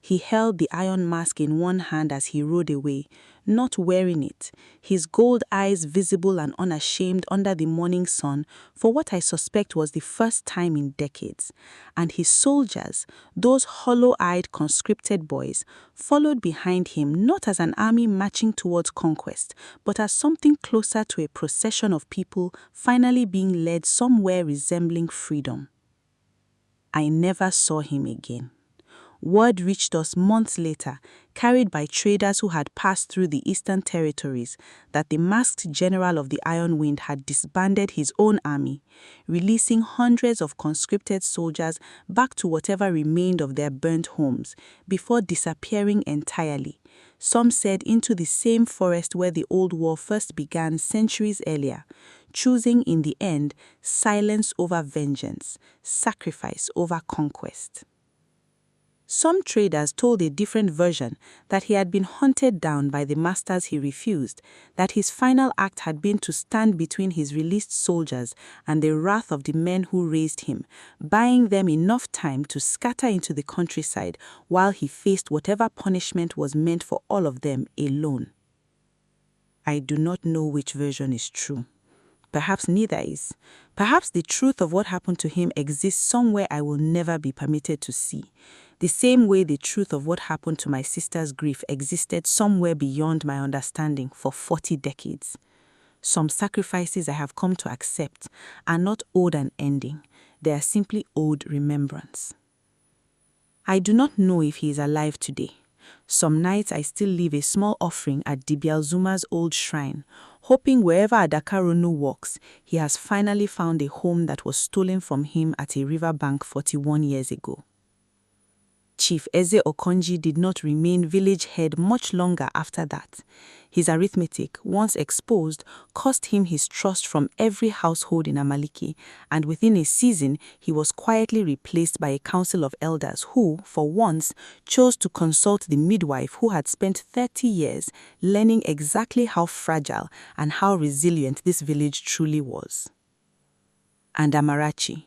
He held the iron mask in one hand as he rode away, not wearing it, his gold eyes visible and unashamed under the morning sun for what I suspect was the first time in decades, and his soldiers, those hollow-eyed conscripted boys, followed behind him not as an army marching towards conquest, but as something closer to a procession of people finally being led somewhere resembling freedom. I never saw him again. Word reached us months later, carried by traders who had passed through the eastern territories, that the masked general of the Iron Wind had disbanded his own army, releasing hundreds of conscripted soldiers back to whatever remained of their burnt homes, before disappearing entirely. Some said into the same forest where the old war first began centuries earlier, choosing in the end silence over vengeance, sacrifice over conquest. Some traders told a different version, that he had been hunted down by the masters he refused, that his final act had been to stand between his released soldiers and the wrath of the men who raised him, buying them enough time to scatter into the countryside while he faced whatever punishment was meant for all of them alone. I do not know which version is true. Perhaps neither is. Perhaps the truth of what happened to him exists somewhere I will never be permitted to see. The same way the truth of what happened to my sister's grief existed somewhere beyond my understanding for 40 decades. Some sacrifices I have come to accept are not owed an ending. They are simply owed remembrance. I do not know if he is alive today. Some nights I still leave a small offering at Dibialzuma's old shrine, hoping wherever Adakaronu walks, he has finally found a home that was stolen from him at a riverbank 41 years ago. Chief Eze Okonji did not remain village head much longer after that. His arithmetic, once exposed, cost him his trust from every household in Amaliki, and within a season he was quietly replaced by a council of elders who, for once, chose to consult the midwife who had spent 30 years learning exactly how fragile and how resilient this village truly was. And Amarachi,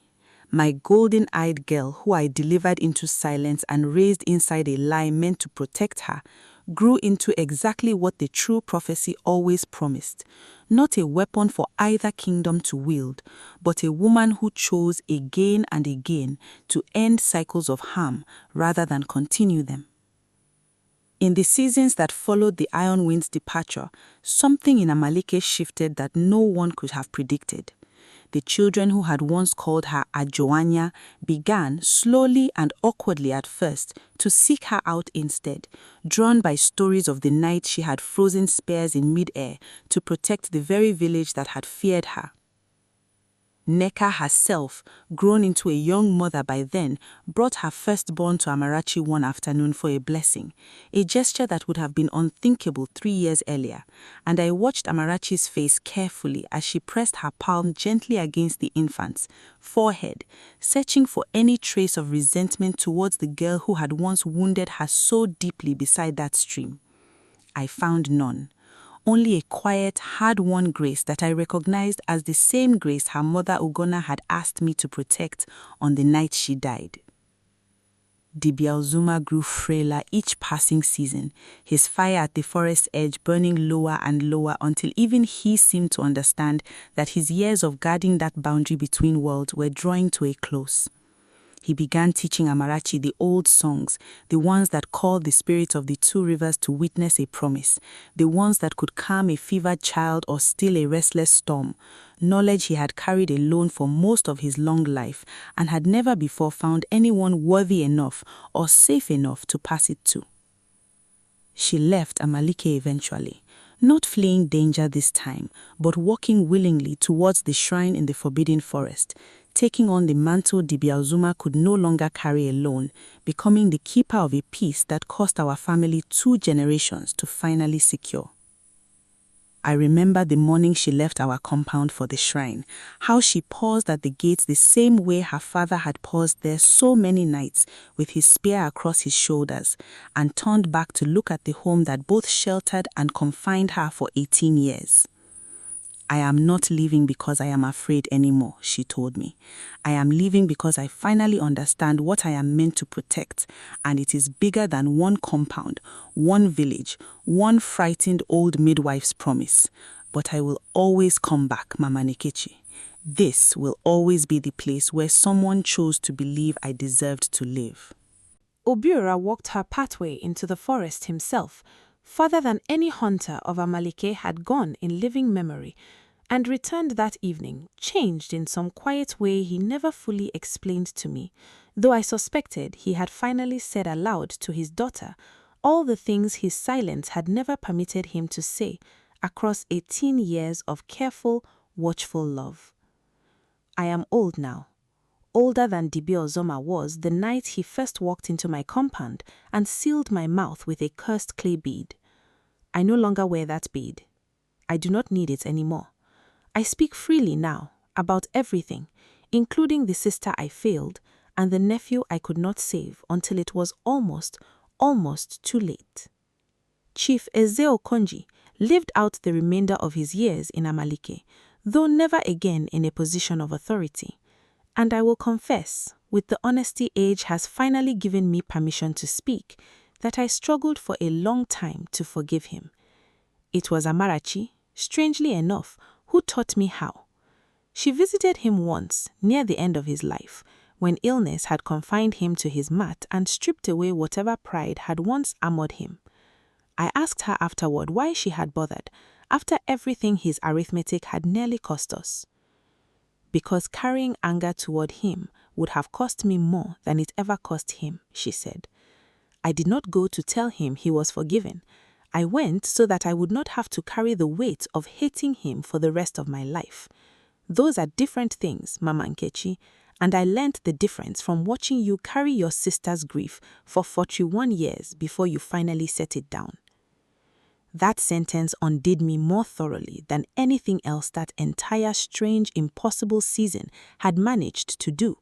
my golden-eyed girl who I delivered into silence and raised inside a lie meant to protect her, grew into exactly what the true prophecy always promised, not a weapon for either kingdom to wield, but a woman who chose again and again to end cycles of harm rather than continue them. In the seasons that followed the Iron Wind's departure, something in Amalike shifted that no one could have predicted. The children who had once called her Ajoanya began, slowly and awkwardly at first, to seek her out instead, drawn by stories of the night she had frozen spears in mid-air to protect the very village that had feared her. Neka herself, grown into a young mother by then, brought her firstborn to Amarachi one afternoon for a blessing, a gesture that would have been unthinkable 3 years earlier, and I watched Amarachi's face carefully as she pressed her palm gently against the infant's forehead, searching for any trace of resentment towards the girl who had once wounded her so deeply beside that stream. I found none. Only a quiet, hard-won grace that I recognized as the same grace her mother Ugonna had asked me to protect on the night she died. Dibialzuma grew frailer each passing season, his fire at the forest edge burning lower and lower until even he seemed to understand that his years of guarding that boundary between worlds were drawing to a close. He began teaching Amarachi the old songs, the ones that called the spirit of the two rivers to witness a promise, the ones that could calm a fevered child or still a restless storm, knowledge he had carried alone for most of his long life and had never before found anyone worthy enough or safe enough to pass it to. She left Amalike eventually, not fleeing danger this time, but walking willingly towards the shrine in the Forbidden Forest, taking on the mantle Dibialzuma could no longer carry alone, becoming the keeper of a peace that cost our family 2 generations to finally secure. I remember the morning she left our compound for the shrine, how she paused at the gates the same way her father had paused there so many nights with his spear across his shoulders, and turned back to look at the home that both sheltered and confined her for 18 years. I am not leaving because I am afraid anymore, she told me. I am leaving because I finally understand what I am meant to protect, and it is bigger than one compound, one village, one frightened old midwife's promise. But I will always come back, Mama Nkechi. This will always be the place where someone chose to believe I deserved to live. Obiora walked her pathway into the forest himself, farther than any hunter of Amalike had gone in living memory, and returned that evening, changed in some quiet way he never fully explained to me, though I suspected he had finally said aloud to his daughter all the things his silence had never permitted him to say across 18 years of careful, watchful love. I am old now, older than Dibia Ozoma was the night he first walked into my compound and sealed my mouth with a cursed clay bead. I no longer wear that bead. I do not need it anymore. I speak freely now about everything, including the sister I failed and the nephew I could not save until it was almost too late. Chief Eze Okonji lived out the remainder of his years in Amalike, though never again in a position of authority. And I will confess, with the honesty age has finally given me permission to speak, that I struggled for a long time to forgive him. It was Amarachi, strangely enough, who taught me how. She visited him once, near the end of his life, when illness had confined him to his mat and stripped away whatever pride had once armored him. I asked her afterward why she had bothered, after everything his arithmetic had nearly cost us. Because carrying anger toward him would have cost me more than it ever cost him, she said. I did not go to tell him he was forgiven. I went so that I would not have to carry the weight of hating him for the rest of my life. Those are different things, Mama Nkechi, and I learned the difference from watching you carry your sister's grief for 41 years before you finally set it down. That sentence undid me more thoroughly than anything else that entire strange, impossible season had managed to do.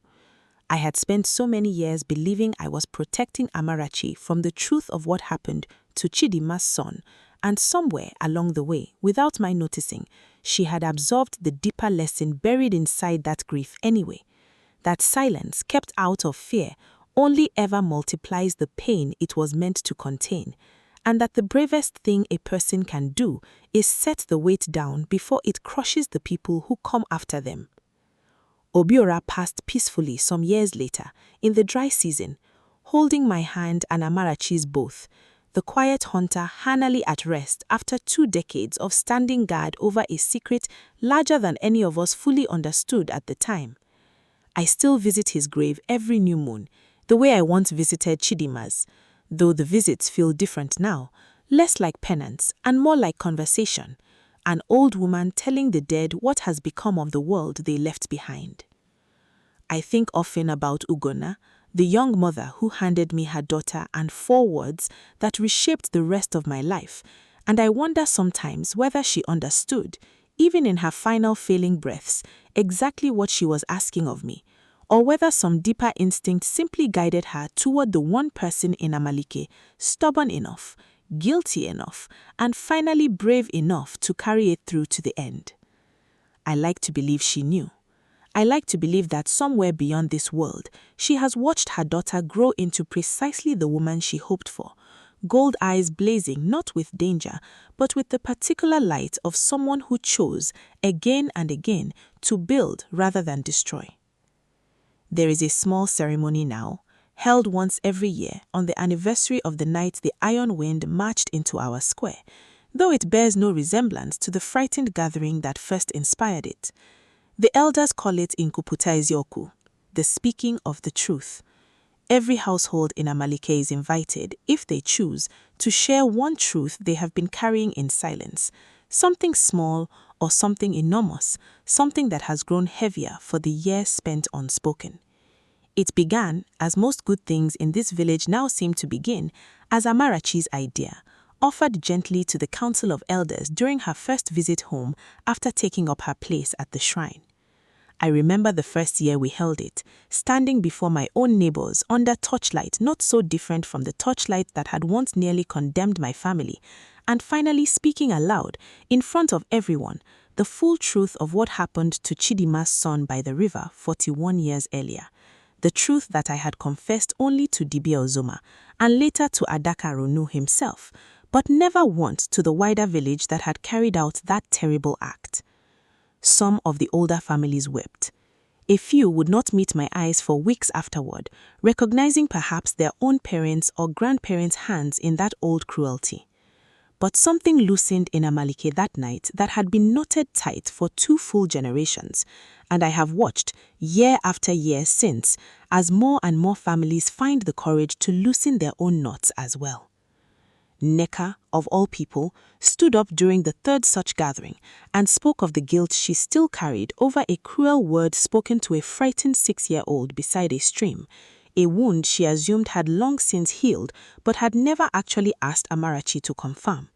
I had spent so many years believing I was protecting Amarachi from the truth of what happened to Chidima's son, and somewhere along the way, without my noticing, she had absorbed the deeper lesson buried inside that grief anyway. That silence, kept out of fear, only ever multiplies the pain it was meant to contain, and that the bravest thing a person can do is set the weight down before it crushes the people who come after them. Obiora passed peacefully some years later, in the dry season, holding my hand and Amarachi's both, the quiet hunter finally at rest after 2 decades of standing guard over a secret larger than any of us fully understood at the time. I still visit his grave every new moon, the way I once visited Chidima's, though the visits feel different now, less like penance and more like conversation, an old woman telling the dead what has become of the world they left behind. I think often about Ugonna, the young mother who handed me her daughter and 4 words that reshaped the rest of my life, and I wonder sometimes whether she understood, even in her final failing breaths, exactly what she was asking of me, or whether some deeper instinct simply guided her toward the one person in Amalike, stubborn enough, guilty enough, and finally brave enough to carry it through to the end. I like to believe she knew. I like to believe that somewhere beyond this world, she has watched her daughter grow into precisely the woman she hoped for, gold eyes blazing not with danger, but with the particular light of someone who chose, again and again, to build rather than destroy. There is a small ceremony now, held once every year on the anniversary of the night the iron wind marched into our square, though it bears no resemblance to the frightened gathering that first inspired it. The elders call it Inkuputa Ezioku, the speaking of the truth. Every household in Amalike is invited, if they choose, to share one truth they have been carrying in silence, something small or something enormous, something that has grown heavier for the years spent unspoken. It began, as most good things in this village now seem to begin, as Amarachi's idea, offered gently to the Council of Elders during her first visit home after taking up her place at the shrine. I remember the first year we held it, standing before my own neighbors under torchlight not so different from the torchlight that had once nearly condemned my family, and finally speaking aloud, in front of everyone, the full truth of what happened to Chidima's son by the river 41 years earlier. The truth that I had confessed only to Dibia Ozoma, and later to Adaka Ronu himself, but never once to the wider village that had carried out that terrible act. Some of the older families wept. A few would not meet my eyes for weeks afterward, recognizing perhaps their own parents' or grandparents' hands in that old cruelty. But something loosened in Amalike that night that had been knotted tight for 2 full generations, and I have watched, year after year since, as more and more families find the courage to loosen their own knots as well. Nneka, of all people, stood up during the 3rd such gathering and spoke of the guilt she still carried over a cruel word spoken to a frightened 6-year-old beside a stream, a wound she assumed had long since healed but had never actually asked Amarachi to confirm.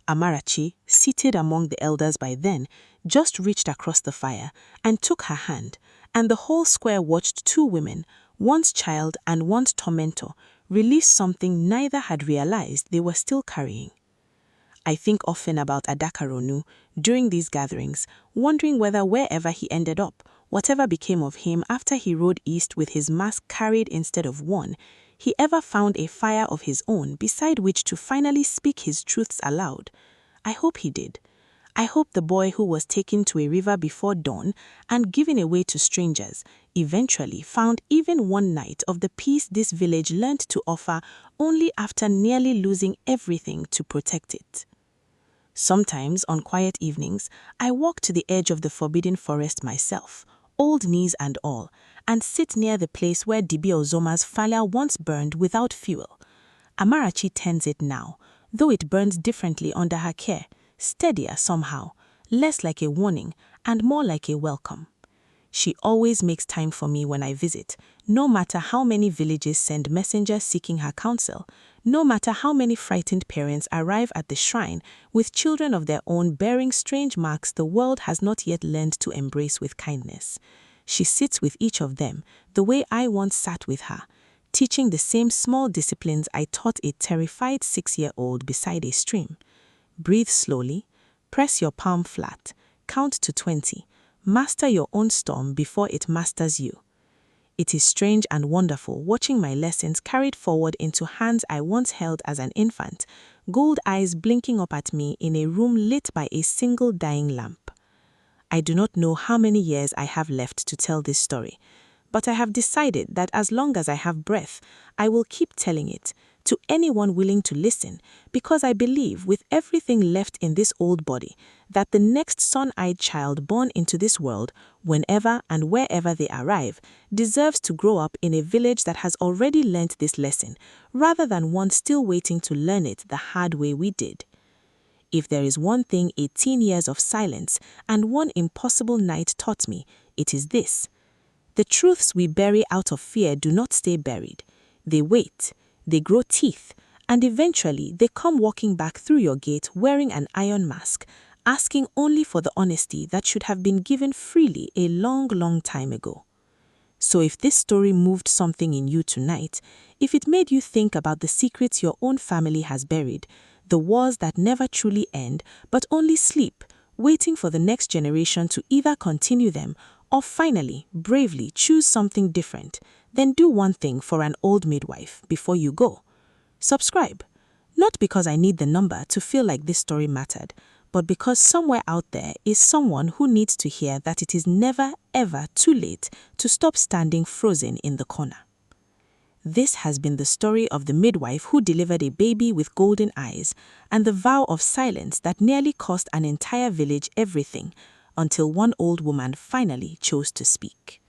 Amarachi, seated among the elders by then, just reached across the fire and took her hand, and the whole square watched 2 women, one's child and one's tormentor, release something neither had realized they were still carrying. I think often about Adakaronu during these gatherings, wondering whether wherever he ended up, whatever became of him after he rode east with his mask carried instead of one, he ever found a fire of his own beside which to finally speak his truths aloud. I hope he did. I hope the boy who was taken to a river before dawn and given away to strangers eventually found even one night of the peace this village learned to offer only after nearly losing everything to protect it. Sometimes, on quiet evenings, I walk to the edge of the forbidden forest myself, old knees and all, and sit near the place where Dibia Ozoma's fire once burned without fuel. Amarachi tends it now, though it burns differently under her care, steadier somehow, less like a warning and more like a welcome. She always makes time for me when I visit, no matter how many villages send messengers seeking her counsel, no matter how many frightened parents arrive at the shrine with children of their own bearing strange marks the world has not yet learned to embrace with kindness. She sits with each of them the way I once sat with her, teaching the same small disciplines I taught a terrified 6-year-old beside a stream. Breathe slowly, press your palm flat, count to 20, master your own storm before it masters you. It is strange and wonderful watching my lessons carried forward into hands I once held as an infant, gold eyes blinking up at me in a room lit by a single dying lamp. I do not know how many years I have left to tell this story, but I have decided that as long as I have breath, I will keep telling it to anyone willing to listen, because I believe with everything left in this old body that the next sun-eyed child born into this world, whenever and wherever they arrive, deserves to grow up in a village that has already learnt this lesson, rather than one still waiting to learn it the hard way we did. If there is one thing 18 years of silence and one impossible night taught me, it is this. The truths we bury out of fear do not stay buried. They wait. They grow teeth, and eventually they come walking back through your gate wearing an iron mask, asking only for the honesty that should have been given freely a long, long time ago. So if this story moved something in you tonight, if it made you think about the secrets your own family has buried, the wars that never truly end but only sleep, waiting for the next generation to either continue them or finally, bravely choose something different, then do one thing for an old midwife before you go. Subscribe. Not because I need the number to feel like this story mattered, but because somewhere out there is someone who needs to hear that it is never, ever too late to stop standing frozen in the corner. This has been the story of the midwife who delivered a baby with golden eyes and the vow of silence that nearly cost an entire village everything, until one old woman finally chose to speak.